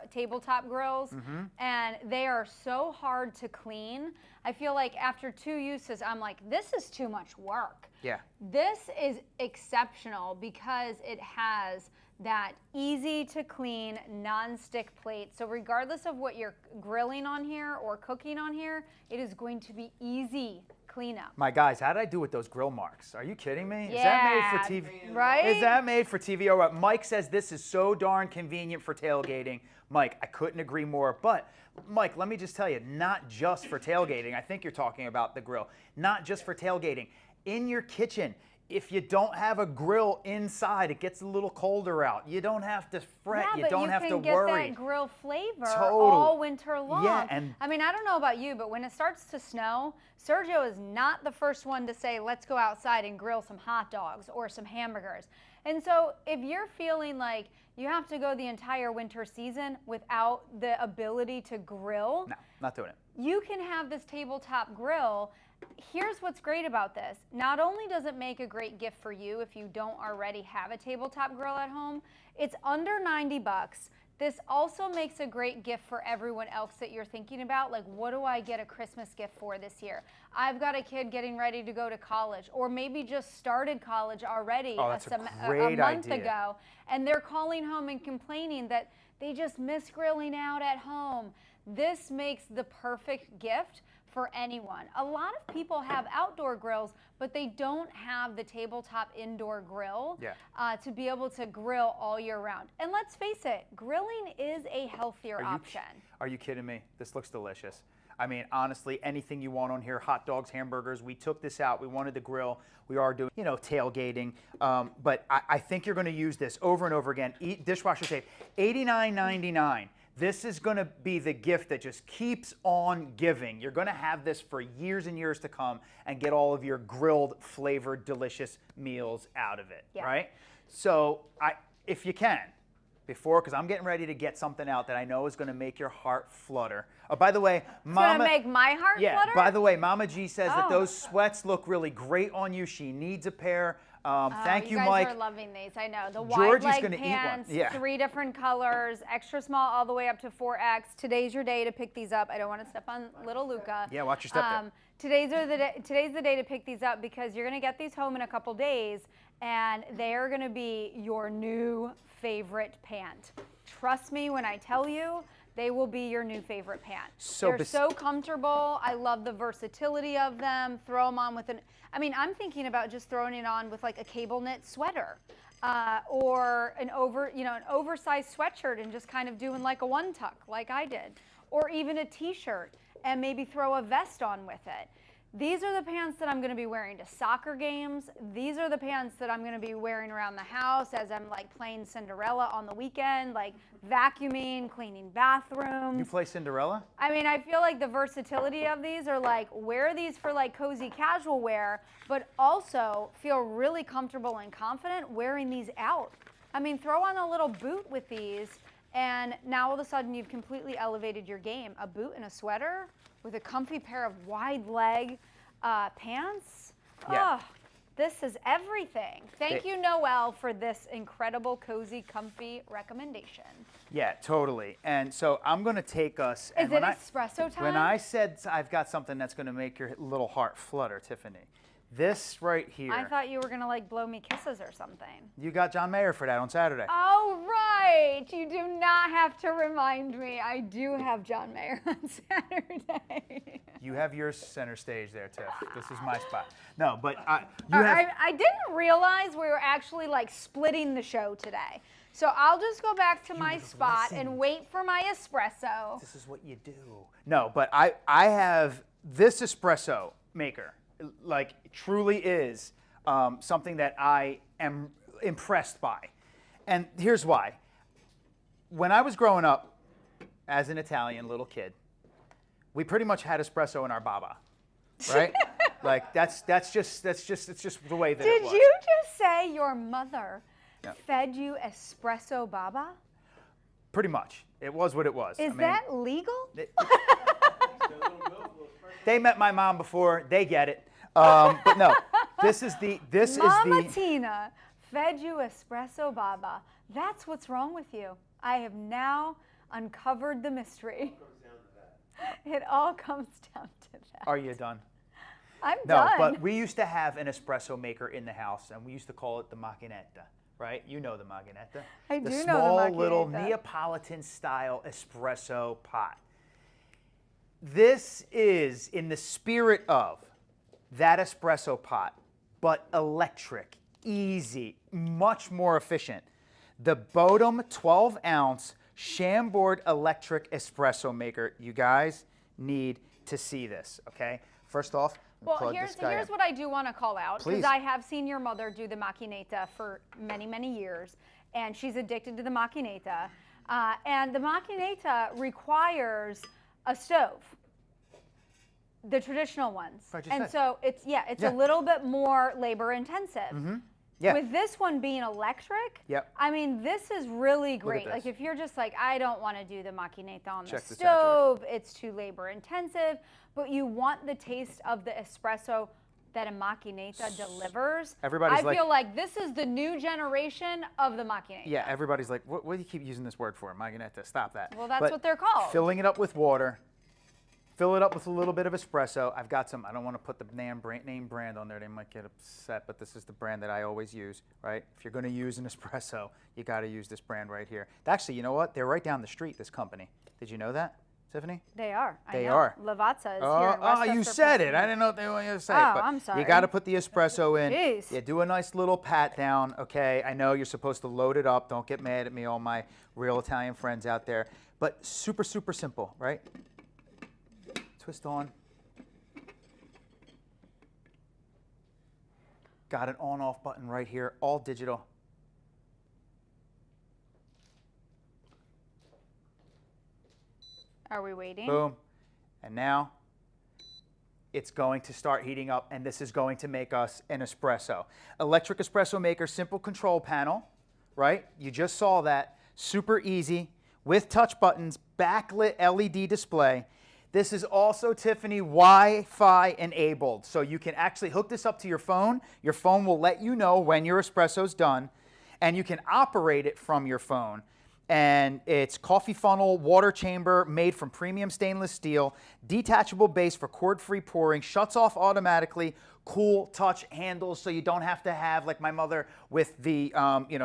tabletop grills, Mm-hmm. and they are so hard to clean. I feel like after 2 uses, I'm like, this is too much work. Yeah. This is exceptional because it has that easy to clean non-stick plate. So regardless of what you're grilling on here or cooking on here, it is going to be easy cleanup. My guys, how did I do with those grill marks? Are you kidding me? Is that made for TV? Right? Is that made for TV or what? Mike says this is so darn convenient for tailgating. Mike, I couldn't agree more. But Mike, let me just tell you, not just for tailgating. I think you're talking about the grill. Not just for tailgating. In your kitchen, if you don't have a grill inside, it gets a little colder out. You don't have to fret. Yeah, you but don't have to you can worry. get that grill flavor Totally. all winter long. Yeah, and I mean, I don't know about you, but when it starts to snow, Sergio is not the first one to say, let's go outside and grill some hot dogs or some hamburgers. And so if you're feeling like you have to go the entire winter season without the ability to grill, no, not doing it. you can have this tabletop grill. Here's what's great about this. Not only does it make a great gift for you if you don't already have a tabletop grill at home, it's under 90 bucks. This also makes a great gift for everyone else that you're thinking about. Like, what do I get a Christmas gift for this year? I've got a kid getting ready to go to college, or maybe just started college already that's a a great month idea. ago, and they're calling home and complaining that they just miss grilling out at home. This makes the perfect gift for anyone. A lot of people have outdoor grills, but they don't have the tabletop indoor grill to be able to grill all year round. And let's face it, grilling is a healthier option. Are you kidding me? This looks delicious. I mean, honestly, anything you want on here, hot dogs, hamburgers, we took this out. We wanted to grill. We are doing, tailgating. But I think you're going to use this over and over again. Dishwasher safe, $89.99. This is going to be the gift that just keeps on giving. You're going to have this for years and years to come and get all of your grilled, flavored, delicious meals out of it, right? So if you can, because I'm getting ready to get something out that I know is going to make your heart flutter. Oh, by the way, Mama, it's going to make my heart flutter? By the way, Mama G says that those sweats look really great on you. She needs a pair. Thank you, Mike. You guys are loving these. I know. The Georgie's wide leg gonna eat one. pants, Yeah. 3 different colors, extra small all the way up to 4X. Today's your day to pick these up. I don't want to step on little Luca. Yeah, watch your step there. Today's the day to pick these up because you're going to get these home in a couple days, and they're going to be your new favorite pant. Trust me when I tell you, they will be your new favorite pant. They're so comfortable. I love the versatility of them. Throw them on with I'm thinking about just throwing it on with like a cable knit sweater or an oversized sweatshirt and just kind of doing like a one tuck like I did, or even a t-shirt and maybe throw a vest on with it. These are the pants that I'm going to be wearing to soccer games. These are the pants that I'm going to be wearing around the house as I'm like playing Cinderella on the weekend, like vacuuming, cleaning bathrooms. You play Cinderella? I mean, I feel like the versatility of these are like, wear these for like cozy casual wear, but also feel really comfortable and confident wearing these out. I mean, throw on a little boot with these, and now all of a sudden you've completely elevated your game. A boot and a sweater with a comfy pair of wide leg pants. Yeah. Oh, this is everything. Thank you, Noelle, for this incredible, cozy, comfy recommendation. Yeah, totally. And so I'm going to take us. Is it espresso time? When I said I've got something that's going to make your little heart flutter, Tiffany, this right here. I thought you were going to like blow me kisses or something. You got John Mayer for that on Saturday. Oh, right. You do not have to remind me. I do have John Mayer on Saturday. You have your center stage there, Tiff. This is my spot. No, but I didn't realize we were actually like splitting the show today. So I'll just go back to my spot and wait for my espresso. This is what you do. No, but I have this espresso maker. Like, truly is something that I am impressed by. And here's why. When I was growing up as an Italian little kid, we pretty much had espresso in our baba, right? Like, it's just the way that it was. Did you just say your mother fed you espresso baba? Pretty much. It was what it was. Is that legal? They met my mom before. They get it. But no, Mama Tina fed you espresso baba. That's what's wrong with you. I have now uncovered the mystery. It all comes down to that. Are you done? I'm No, done. but we used to have an espresso maker in the house, and we used to call it the macchinetta, right? You know the Macchinetta. I do know the small little Macchinetta. Neapolitan-style espresso pot. This is in the spirit of that espresso pot, but electric, easy, much more efficient. The Bodum 12-ounce Chambord electric espresso maker. You guys need to see this, okay? First off, Well, plug here's this guy in. what I do want to call out, Please. because I have seen your mother do the Macchinetta for many, many years, and she's addicted to the Macchinetta. And the Macchinetta requires a stove, the traditional ones. I just And said. so it's Yeah. a little bit more labor intensive. Yeah. With this one being electric, Yep. I mean, this is really at great. this. Like if you're just like, I don't want to do the Macchinetta on Check the this out, George. stove, it's too labor intensive, but you want the taste of the espresso that a Macchinetta delivers. Everybody's I like- feel like this is the new generation of the Macchinetta. Yeah, everybody's like, what do you keep using this word for? Macchinetta, stop that. Well, that's But what they're called. Filling it up with water, fill it up with a little bit of espresso. I've got some, I don't want to put the name brand on there. They might get upset, but this is the brand that I always use, right? If you're going to use an espresso, you got to use this brand right here. Actually, you know what? They're right down the street, this company. Did you know that, Tiffany? They are. They I know. are. Lavazza is Oh, here in Westchester, you said it. I Pennsylvania. didn't know what they wanted you to say. Oh, but I'm sorry. You got to put the espresso in. Jeez. You do a nice little pat down, okay? I know you're supposed to load it up. Don't get mad at me, all my real Italian friends out there. But super, super simple, right? Twist on. Got an on-off button right here, all digital. Are we waiting? Boom. And now it's going to start heating up, and this is going to make us an espresso. Electric espresso maker, simple control panel, right? You just saw that. Super easy with touch buttons, backlit LED display. This is also, Tiffany, Wi-Fi enabled. So you can actually hook this up to your phone. Your phone will let you know when your espresso's done, and you can operate it from your phone. And it's coffee funnel, water chamber made from premium stainless steel, detachable base for cord-free pouring, shuts off automatically, cool touch handles so you don't have to have, like my mother with the,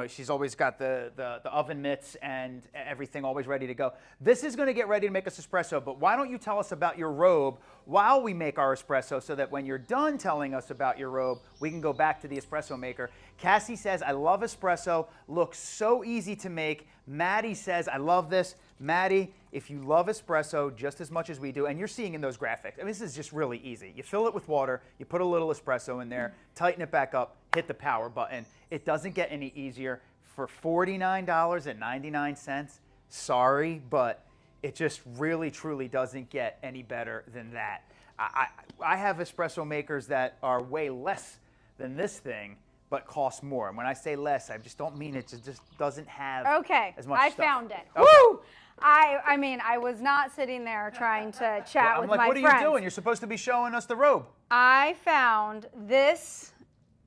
she's always got the oven mitts and everything always ready to go. This is going to get ready to make us espresso, but why don't you tell us about your robe while we make our espresso so that when you're done telling us about your robe, we can go back to the espresso maker. Cassie says, I love espresso, looks so easy to make. Maddie says, I love this. Maddie, if you love espresso just as much as we do, and you're seeing in those graphics, I mean, this is just really easy. You fill it with water, you put a little espresso in there, tighten it back up, hit the power button. It doesn't get any easier. For $49.99, sorry, but it just really, truly doesn't get any better than that. I have espresso makers that are way less than this thing, but cost more. And when I say less, I just don't mean it just doesn't have Okay, as much I stuff. found it. Okay. Woo! I mean, I was not sitting there trying to chat I'm with like, my what are friends. you doing? You're supposed to be showing us the robe. I found this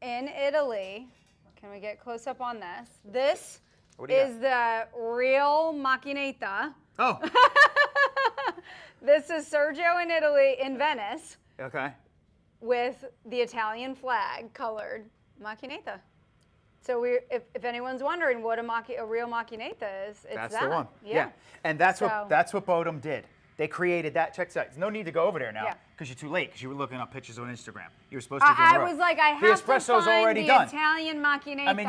in Italy. Can we get close up on this? This What do you is the real Macchinetta. Oh, This is Sergio in Italy, in Venice, okay. with the Italian flag colored Macchinetta. So if anyone's wondering what a real Macchinetta is, it's That's that. the one. Yeah. And that's So- what Bodum did. They created that. Check this out. There's no need to go over there now Yeah. because you're too late because you were looking up pictures on Instagram. You were supposed to be doing I the robe. was like, I The have to espresso's find already the done. Italian Macchinetta. I mean,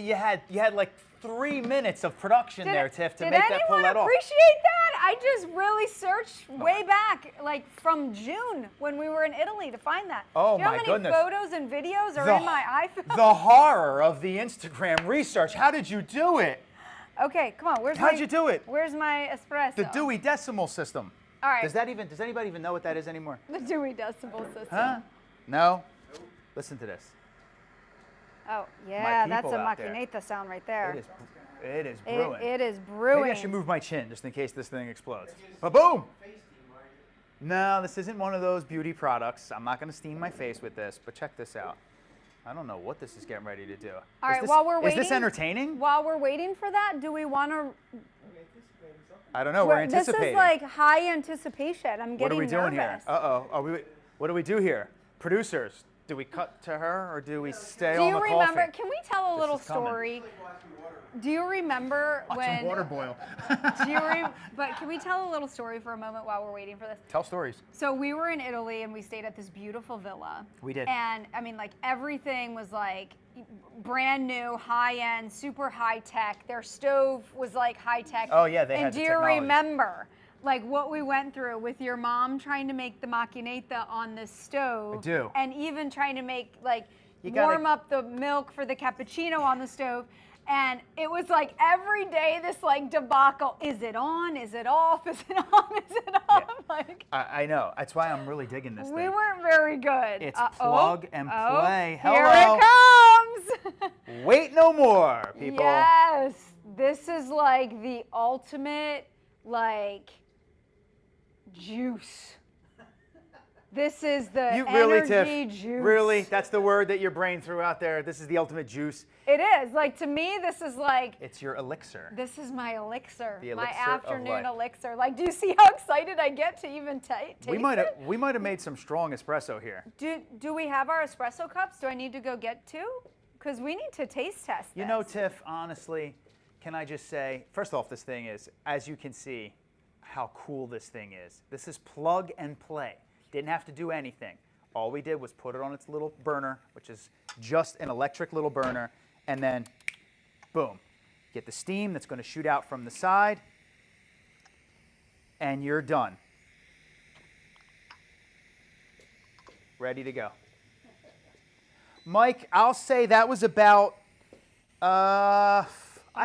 you had like 3 minutes of production there, Tiff, to did make that pull anyone that off. appreciate that? I just really searched way back, like from June when we were in Italy to find that. Oh, Do you know my how many goodness. photos and videos are in my iPhone? The horror of the Instagram research. How did you do it? Okay, come on. How'd you do it? Where's my espresso? The Dewey Decimal System. All right. Does anybody even know what that is anymore? The Dewey Decimal System. Huh? No? Listen to this. Oh, yeah, that's a people out there. Macchinetta sound right there. It is brewing. It is brewing. Maybe I should move my chin just in case this thing explodes. Ba-boom! No, this isn't one of those beauty products. I'm not going to steam my face with this, but check this out. I don't know what this is getting ready to do. All right, while we're Is waiting. this entertaining? While we're waiting for that, do we want to? I don't know. We're This anticipating. is like high anticipation. I'm getting What are we doing nervous. here? Uh-oh. What do we do here? Producers, Do we cut to her or do we stay Do on you the remember? coffee? Can we tell a little is coming. story? Do you remember Watch when? some water boil. But can we tell a little story for a moment while we're waiting for this? Tell stories. So we were in Italy and we stayed at this beautiful villa. We did. And I mean, like everything was like brand new, high end, super high tech. Their stove was like high tech. Oh, yeah, they and had the do you technology. remember like what we went through with your mom trying to make the machinetta on the stove? I do. And even trying to make like You gotta- warm up the milk for the cappuccino on the stove. And it was like every day this like debacle. Is it on? Is it off? Is it on? Is it off? Like I know. That's why I'm really digging this we thing. weren't very good. It's plug and play. Here Hello. it comes. Wait no more, people. Yes, this is like the ultimate like juice. This is the You really, Tiff, energy juice. really? That's the word that your brain threw out there. This is the ultimate juice. It is. Like to me, this is like It's your elixir. this is my elixir. The My elixir of afternoon life. elixir. Like, do you see how excited I get to even taste We it? might have made some strong espresso here. Do we have our espresso cups? Do I need to go get two? Because we need to taste test You this. know, Tiff, honestly, can I just say, first off, this thing is, as you can see, how cool this thing is. This is plug and play. Didn't have to do anything. All we did was put it on its little burner, which is just an electric little burner, and then, boom, get the steam that's going to shoot out from the side, and you're done. Ready to go. Mike, I'll say that was about, I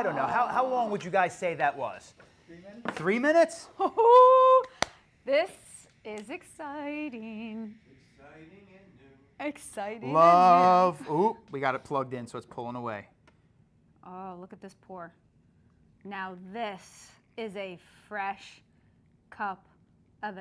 don't know. How long would you guys say that was? 3 minutes. 3 minutes? This is exciting. Exciting. Love. Ooh, we got it plugged in, so it's pulling away. Oh, look at this pour. Now this is a fresh cup of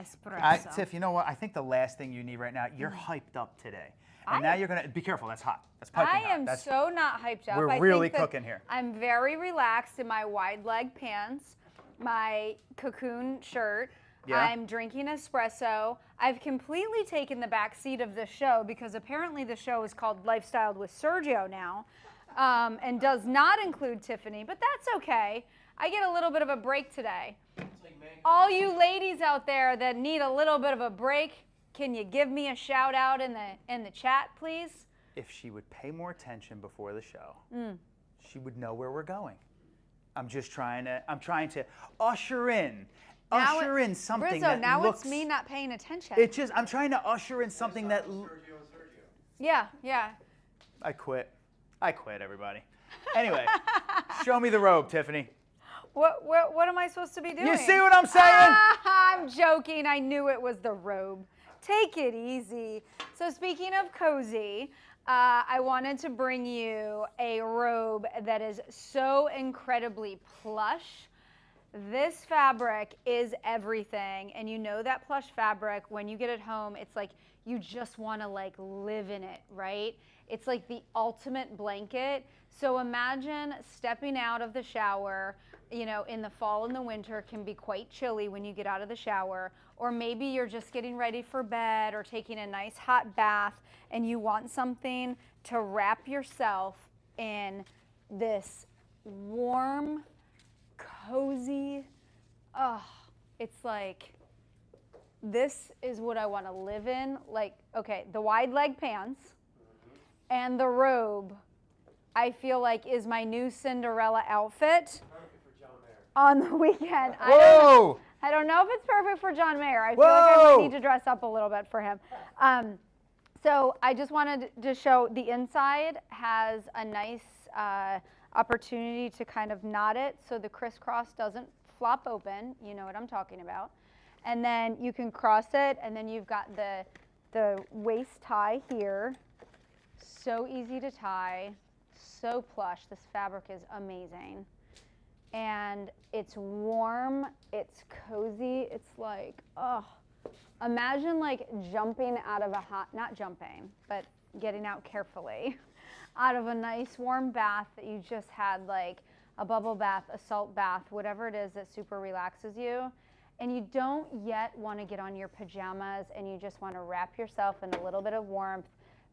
espresso. Tiff, you know what? I think the last thing you need right now, you're hyped up today. And I now am- you're going to, be careful, that's hot. That's piping I hot. am That's, so not hyped up. We're I really think that cooking here. I'm very relaxed in my wide leg pants, my cocoon shirt. Yeah. I'm drinking espresso. I've completely taken the back seat of the show because apparently the show is called Lifestyle with Sergio now and does not include Tiffany, but that's okay. I get a little bit of a break today. All you ladies out there that need a little bit of a break, can you give me a shout out in the chat, please? If she would pay more attention before the show, she would know where we're going. I'm trying to usher in something Rizzo, that now looks. it's me not paying attention. I'm trying to usher in something that. Yeah. I quit, everybody. Anyway, show me the robe, Tiffany. What am I supposed to be doing? You see what I'm saying? I'm joking. I knew it was the robe. Take it easy. So speaking of cozy, I wanted to bring you a robe that is so incredibly plush. This fabric is everything, and you know that plush fabric, when you get it home, it's like you just want to like live in it, right? It's like the ultimate blanket. So imagine stepping out of the shower, you know, in the fall and the winter can be quite chilly when you get out of the shower, or maybe you're just getting ready for bed or taking a nice hot bath and you want something to wrap yourself in this warm, cozy, it's like, this is what I want to live in. Like, okay, the wide leg pants and the robe, I feel like is my new Cinderella outfit on the weekend. Whoa! I don't know if it's perfect for John Mayer. I feel like I Whoa! might need to dress up a little bit for him. So I just wanted to show the inside has a nice opportunity to kind of knot it so the crisscross doesn't flop open. You know what I'm talking about. And then you can cross it, and then you've got the waist tie here. So easy to tie, so plush. This fabric is amazing. And it's warm, it's cozy, it's like, imagine like jumping out of not jumping, but getting out carefully out of a nice warm bath that you just had, like a bubble bath, a salt bath, whatever it is that super relaxes you. and you don't yet want to get on your pajamas and you just want to wrap yourself in a little bit of warmth,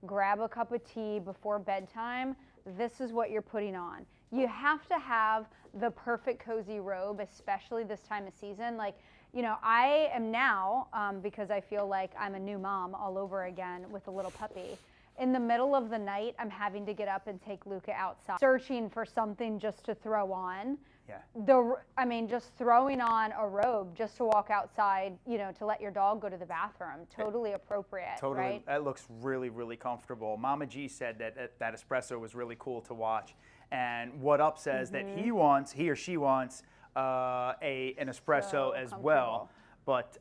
grab a cup of tea before bedtime, this is what you're putting on. You have to have the perfect cozy robe, especially this time of season. Like, you know, I am now, because I feel like I'm a new mom all over again with a little puppy. In the middle of the night, I'm having to get up and take Luca outside, searching for something just to throw on. Yeah. Just throwing on a robe just to walk outside, you know, to let your dog go to the bathroom. Totally appropriate, Totally. right? That looks really, really comfortable. Mama G said that espresso was really cool to watch. And What Up says that he or she wants an espresso So as comfortable. well. But,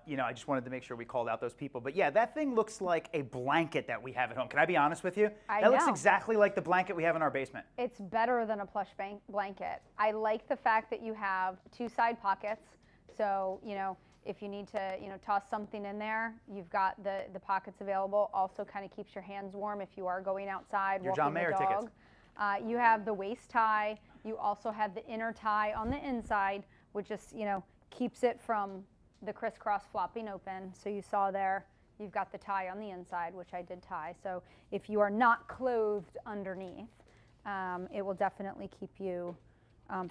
you know, I just wanted to make sure we called out those people. But yeah, that thing looks like a blanket that we have at home. Can I be honest with you? That looks know. exactly like the blanket we have in our basement. It's better than a plush blanket. I like the fact that you have 2 side pockets. So, you know, if you need to, you know, toss something in there, you've got the pockets available. Also kind of keeps your hands warm if you are going outside, Your walking John Mayer the dog. tickets. You have the waist tie. You also have the inner tie on the inside, which just, you know, keeps it from the crisscross flopping open. So you saw there, you've got the tie on the inside, which I did tie. So if you are not clothed underneath, it will definitely keep you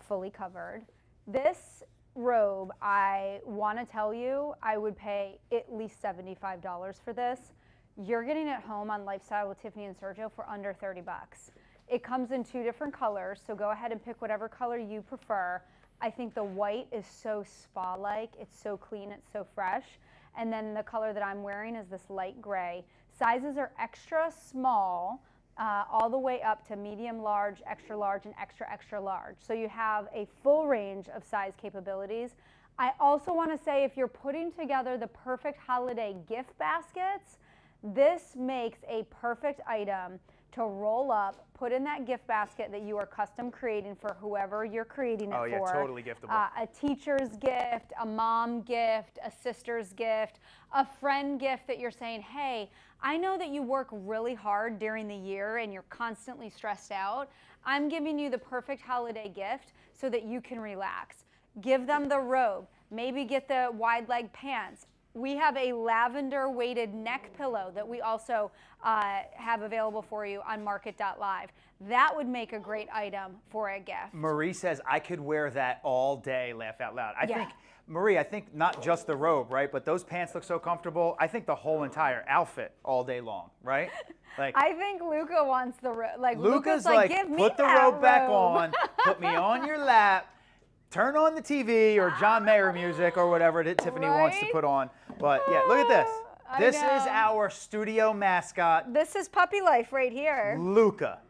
fully covered. This robe, I want to tell you, I would pay at least $75 for this. You're getting it home on Lifestyle with Tiffany and Sergio for under 30 bucks. It comes in 2 different colors, so go ahead and pick whatever color you prefer. I think the white is so spa-like. It's so clean, it's so fresh. And then the color that I'm wearing is this light gray. Sizes are extra small, all the way up to medium, large, and extra, extra large. So you have a full range of size capabilities. I also want to say if you're putting together the perfect holiday gift baskets, this makes a perfect item to roll up, put in that gift basket that you are custom creating for whoever you're creating it for. Oh yeah, totally giftable. A teacher's gift, a mom gift, a sister's gift, a friend gift that you're saying, hey, I know that you work really hard during the year and you're constantly stressed out. I'm giving you the perfect holiday gift so that you can relax. Give them the robe, maybe get the wide leg pants. We have a lavender weighted neck pillow that we also have available for you on market.live. That would make a great item for a gift. Marie says, I could wear that all day, laugh out loud. I Yeah. think, Marie, I think not just the robe, right? But those pants look so comfortable. I think the whole entire outfit all day long, right? Like I think Luca wants the robe. Like Luca's like, give me put the that robe back on, put me on your lap, turn on the TV or John Mayer music or whatever that Tiffany wants to Right? put on. But yeah, look at this. I This is know. our studio mascot, This is puppy life right here. Luca.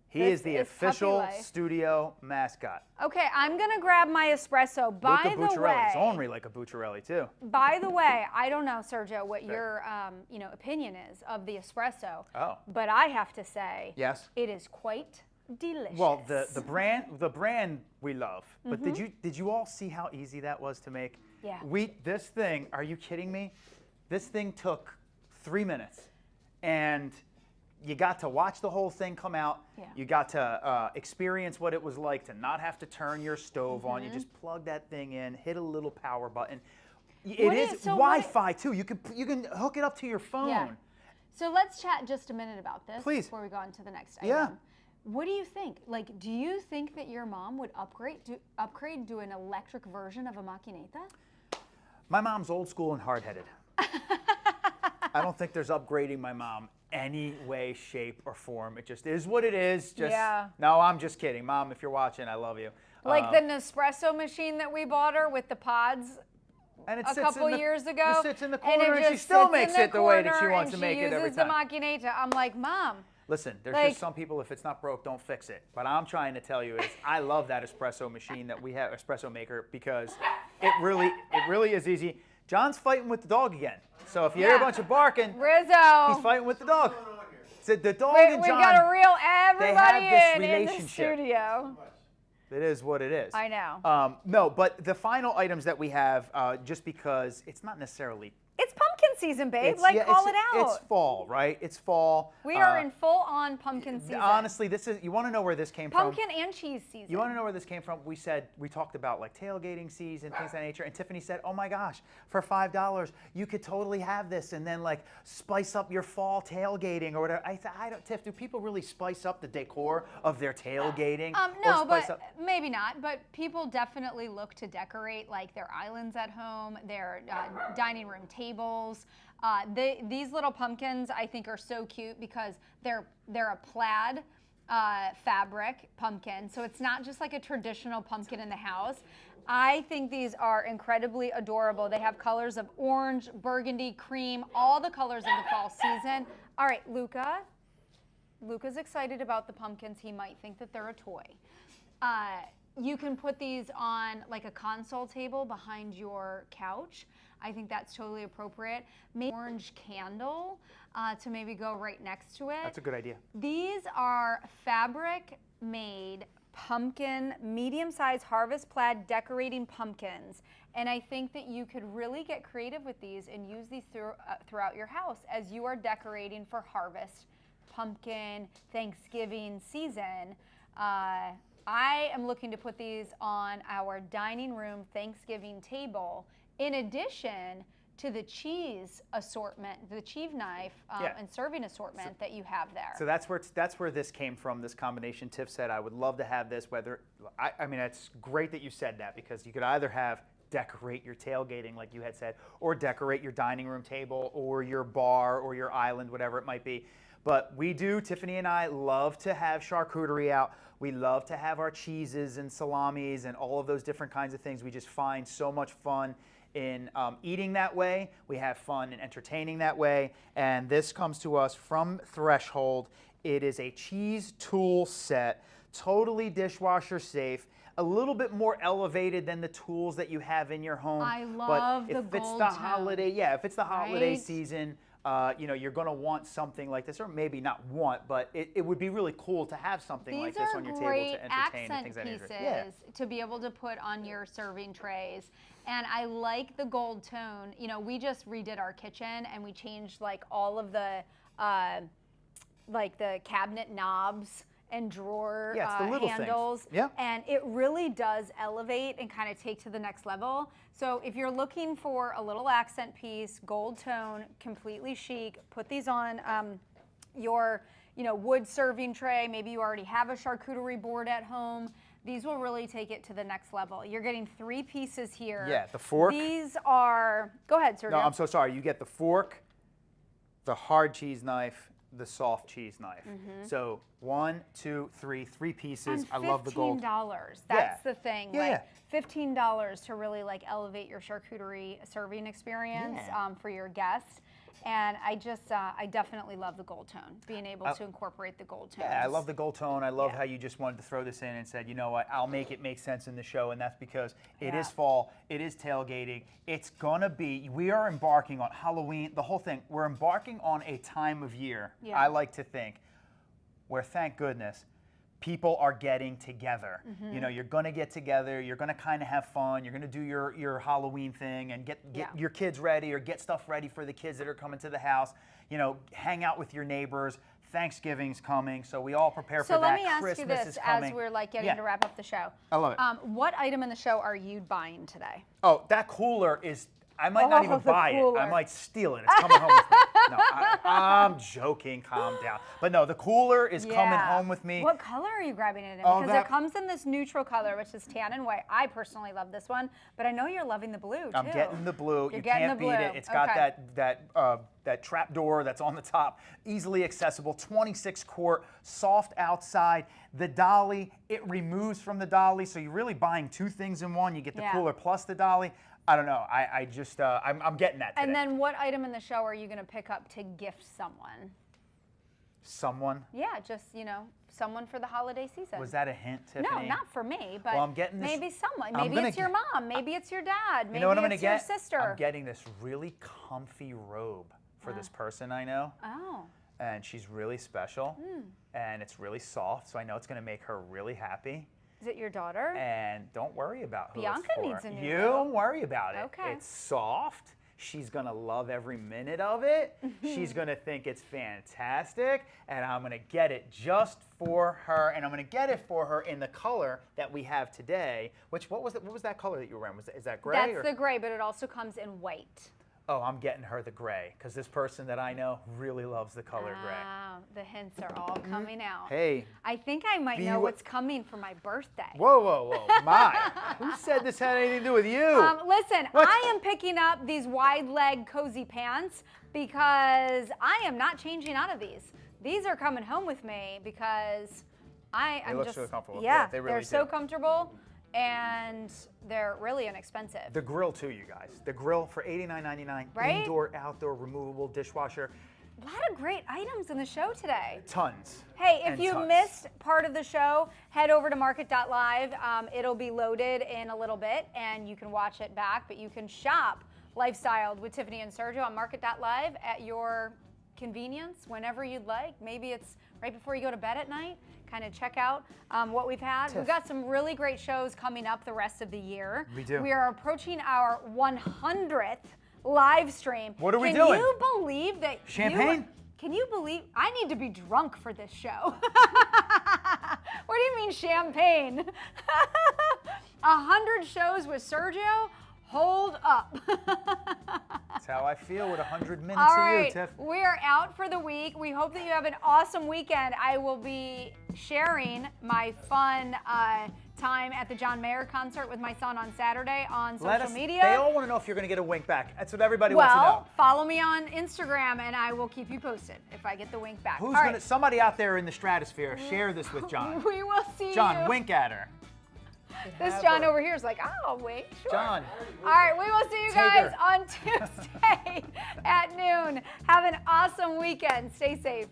He This is the is puppy official life. studio mascot. Okay, I'm gonna grab my espresso. By Luca the Bucciarelli. It's way, ornery like a Bucciarelli too. by the way, I don't know, Sergio, what your opinion is of the espresso. Oh. But I have to say, Yes. it is quite delicious. Well, the brand we love. But did you all see how easy that was to make? Yeah. This thing, are you kidding me? This thing took 3 minutes, and you got to watch the whole thing come out. Yeah. You got to experience what it was like to not have to turn your stove on. You just plug that thing in, hit a little power button. It What is is- so what- Wi-Fi too. You can hook it up to your phone. Yeah. So let's chat just a minute about this Please. before we go on to the next Yeah. item. What do you think? Like, do you think that your mom would upgrade to an electric version of a Machineta? My mom's old school and hard-headed. I don't think there's upgrading my mom any way, shape, or form. It just is what it is. Just Yeah. No, I'm just kidding. Mom, if you're watching, I love you. Like the Nespresso machine that we bought her with the pods and it a sits couple in the, years ago. It sits in the and corner, it and she just still sits makes in it the way that she corner, wants to and make it every she time. uses the Machineta. I'm like, Mom. Listen, there's Like- just some people, if it's not broke, don't fix it. What I'm trying to tell you is I love that espresso machine that we have, espresso maker, because it really is easy. John's fighting with the dog again. So if you hear a Yeah. bunch of barking, Rizzo. he's fighting with the dog. So the dog We and John, got to reel have everybody this in the relationship. studio. it is what it is. I know. No, but the final items that we have, just because it's not necessarily It's pumpkin season, babe. It's, Like, yeah, call it's, it out. It's fall, right? It's fall. We are in full-on pumpkin season. Honestly, this is. You want to know where this came from? Pumpkin and cheese season. You want to know where this came from? We talked about like tailgating season, things of that nature, and Tiffany said, "Oh my gosh, for $5, you could totally have this, and then like spice up your fall tailgating or whatever." I said, "I don't, Tiff. Do people really spice up the decor of their tailgating?" No, Or but spice up- maybe not. But people definitely look to decorate like their islands at home, their dining room tables. These little pumpkins, I think, are so cute because they're a plaid fabric pumpkin, so it's not just like a traditional pumpkin in the house. I think these are incredibly adorable. They have colors of orange, burgundy, cream, all the colors of the fall season. All right, Luca. Luca's excited about the pumpkins. He might think that they're a toy. You can put these on like a console table behind your couch. I think that's totally appropriate. Maybe orange candle to maybe go right next to it. That's a good idea. These are fabric made pumpkin, medium-sized harvest plaid decorating pumpkins. And I think that you could really get creative with these and use these throughout your house as you are decorating for harvest, pumpkin, Thanksgiving season. I am looking to put these on our dining room Thanksgiving table in addition to the cheese assortment, the cheese knife and serving assortment that you have there. So that's where this came from. This combination. Tiff said, "I would love to have this." I mean, it's great that you said that because you could either decorate your tailgating, like you had said, or decorate your dining room table, or your bar, or your island, whatever it might be. But Tiffany and I love to have charcuterie out. We love to have our cheeses and salamis and all of those different kinds of things. We just find so much fun in eating that way. We have fun in entertaining that way. And this comes to us from Threshold. It is a cheese tool set, totally dishwasher safe, a little bit more elevated than the tools that you have in your home. I love but the if it's gold the tone. holiday, if it's the holiday Right? season, you're going to want something like this, or maybe not want, but it would be really cool to have something like These this are on your table great to entertain and accent things of that pieces nature. to be able to put on your serving trays. And I like the gold tone. You know, we just redid our kitchen and we changed like all of the cabinet knobs and drawer Yeah, it's the little things. handles. Yeah. And it really does elevate and kind of take to the next level. So if you're looking for a little accent piece, gold tone, completely chic, put these on your wood serving tray. Maybe you already have a charcuterie board at home. These will really take it to the next level. You're getting 3 pieces here. Yeah, the fork. These are, go ahead, Sergio. No, I'm so sorry. You get the fork, the hard cheese knife, the soft cheese knife. So 1, 2, 3 pieces. And I love the gold. $15. That's Yeah. the thing. Yeah, Like $15 to really like elevate your charcuterie serving experience Yeah. for your guests. And I just, I definitely love the gold tone, being able to incorporate the gold tones. Yeah, I love the gold tone. I love how you just wanted to throw this in and said, you know what, I'll make it make sense in the show. And that's because it is fall, it is tailgating. It's going to be, we are embarking on Halloween, the whole thing. We're embarking on a time of year, I like to think, where thank goodness, people are getting together. You know, you're going to get together, you're going to kind of have fun, you're going to do your Halloween thing and get your kids ready or get stuff ready for the kids that are coming to the house. You know, hang out with your neighbors. Thanksgiving's coming, so we all prepare for that. So let me ask Christmas you this is coming. as we're like getting to wrap up the show. I love it. What item in the show are you buying today? Oh, that cooler is, I might not even the buy it. cooler. I might steal it. It's coming home with me. No, I'm joking. Calm down. But no, the cooler is coming home with me. What color are you grabbing it in? Oh, Because that- it comes in this neutral color, which is tan and white. I personally love this one, but I know you're loving the blue too. I'm getting the blue. You're You getting can't the beat blue. it. It's got Okay. that trap door that's on the top, easily accessible, 26 quart, soft outside. The dolly, it removes from the dolly, so you're really buying 2 things in one. You get the Yeah. cooler plus the dolly. I don't know. I just I'm getting that today. And then what item in the show are you going to pick up to gift someone? Someone. Yeah, just, someone for the holiday season. Was that a hint, No, Tiffany? not for me, but Well, I'm getting this- maybe someone. I'm Maybe gonna it's your get- mom. Maybe it's your dad. Maybe You know what I'm gonna it's your get? sister. I'm getting this really comfy robe for this person I know. Oh. And she's really special. And it's really soft, so I know it's going to make her really happy. Is it your daughter? And don't worry about who Bianca it's for. needs a new You robe. don't worry about it. Okay. It's soft. She's gonna love every minute of it. She's gonna think it's fantastic, and I'm gonna get it just for her, and I'm gonna get it for her in the color that we have today. Which what was that color that you were wearing? Is that gray? That's or? the gray, but it also comes in white. Oh, I'm getting her the gray because this person that I know really loves the color gray. Wow, the hints are all coming out. Hey. I think I might know what's coming for my birthday. Whoa, whoa, whoa, my. Who said this had anything to do with you? Listen, What? I am picking up these wide leg cozy pants because I am not changing out of these. These are coming home with me because I'm look just so comfortable. Yeah, Yeah, they really they're so do. comfortable and they're really inexpensive. The grill too, you guys. The grill for $89.99. Right? Indoor, outdoor, removable dishwasher. A lot of great items in the show today. Tons. Hey, if And you tons. missed part of the show, head over to market.live. It'll be loaded in a little bit and you can watch it back, but you can shop Lifestyled with Tiffany and Sergio on market.live at your convenience whenever you'd like. Maybe it's right before you go to bed at night. Kind of check out what we've had. We've got some really great shows coming up the rest of the year. We do. We are approaching our 100th live stream. What are we Can doing? you believe that Champagne? Can you believe I need to be drunk for this show? What do you mean champagne? 100 shows with Sergio? Hold up. That's how I feel with 100 minutes All of right, you, Tiff. we are out for the week. We hope that you have an awesome weekend. I will be sharing my fun time at the John Mayer concert with my son on Saturday on social media. They all want to know if you're going to get a wink back. That's what everybody wants to know. Well, follow me on Instagram and I will keep you posted if I get the wink back. Who's All going right. to, somebody out there in the stratosphere, share this with John. We will see John, you. wink at her. This Have John her. over here is like, I'll wink. Sure. John. All right, we will see you Take guys her. on Tuesday at noon. Have an awesome weekend. Stay safe.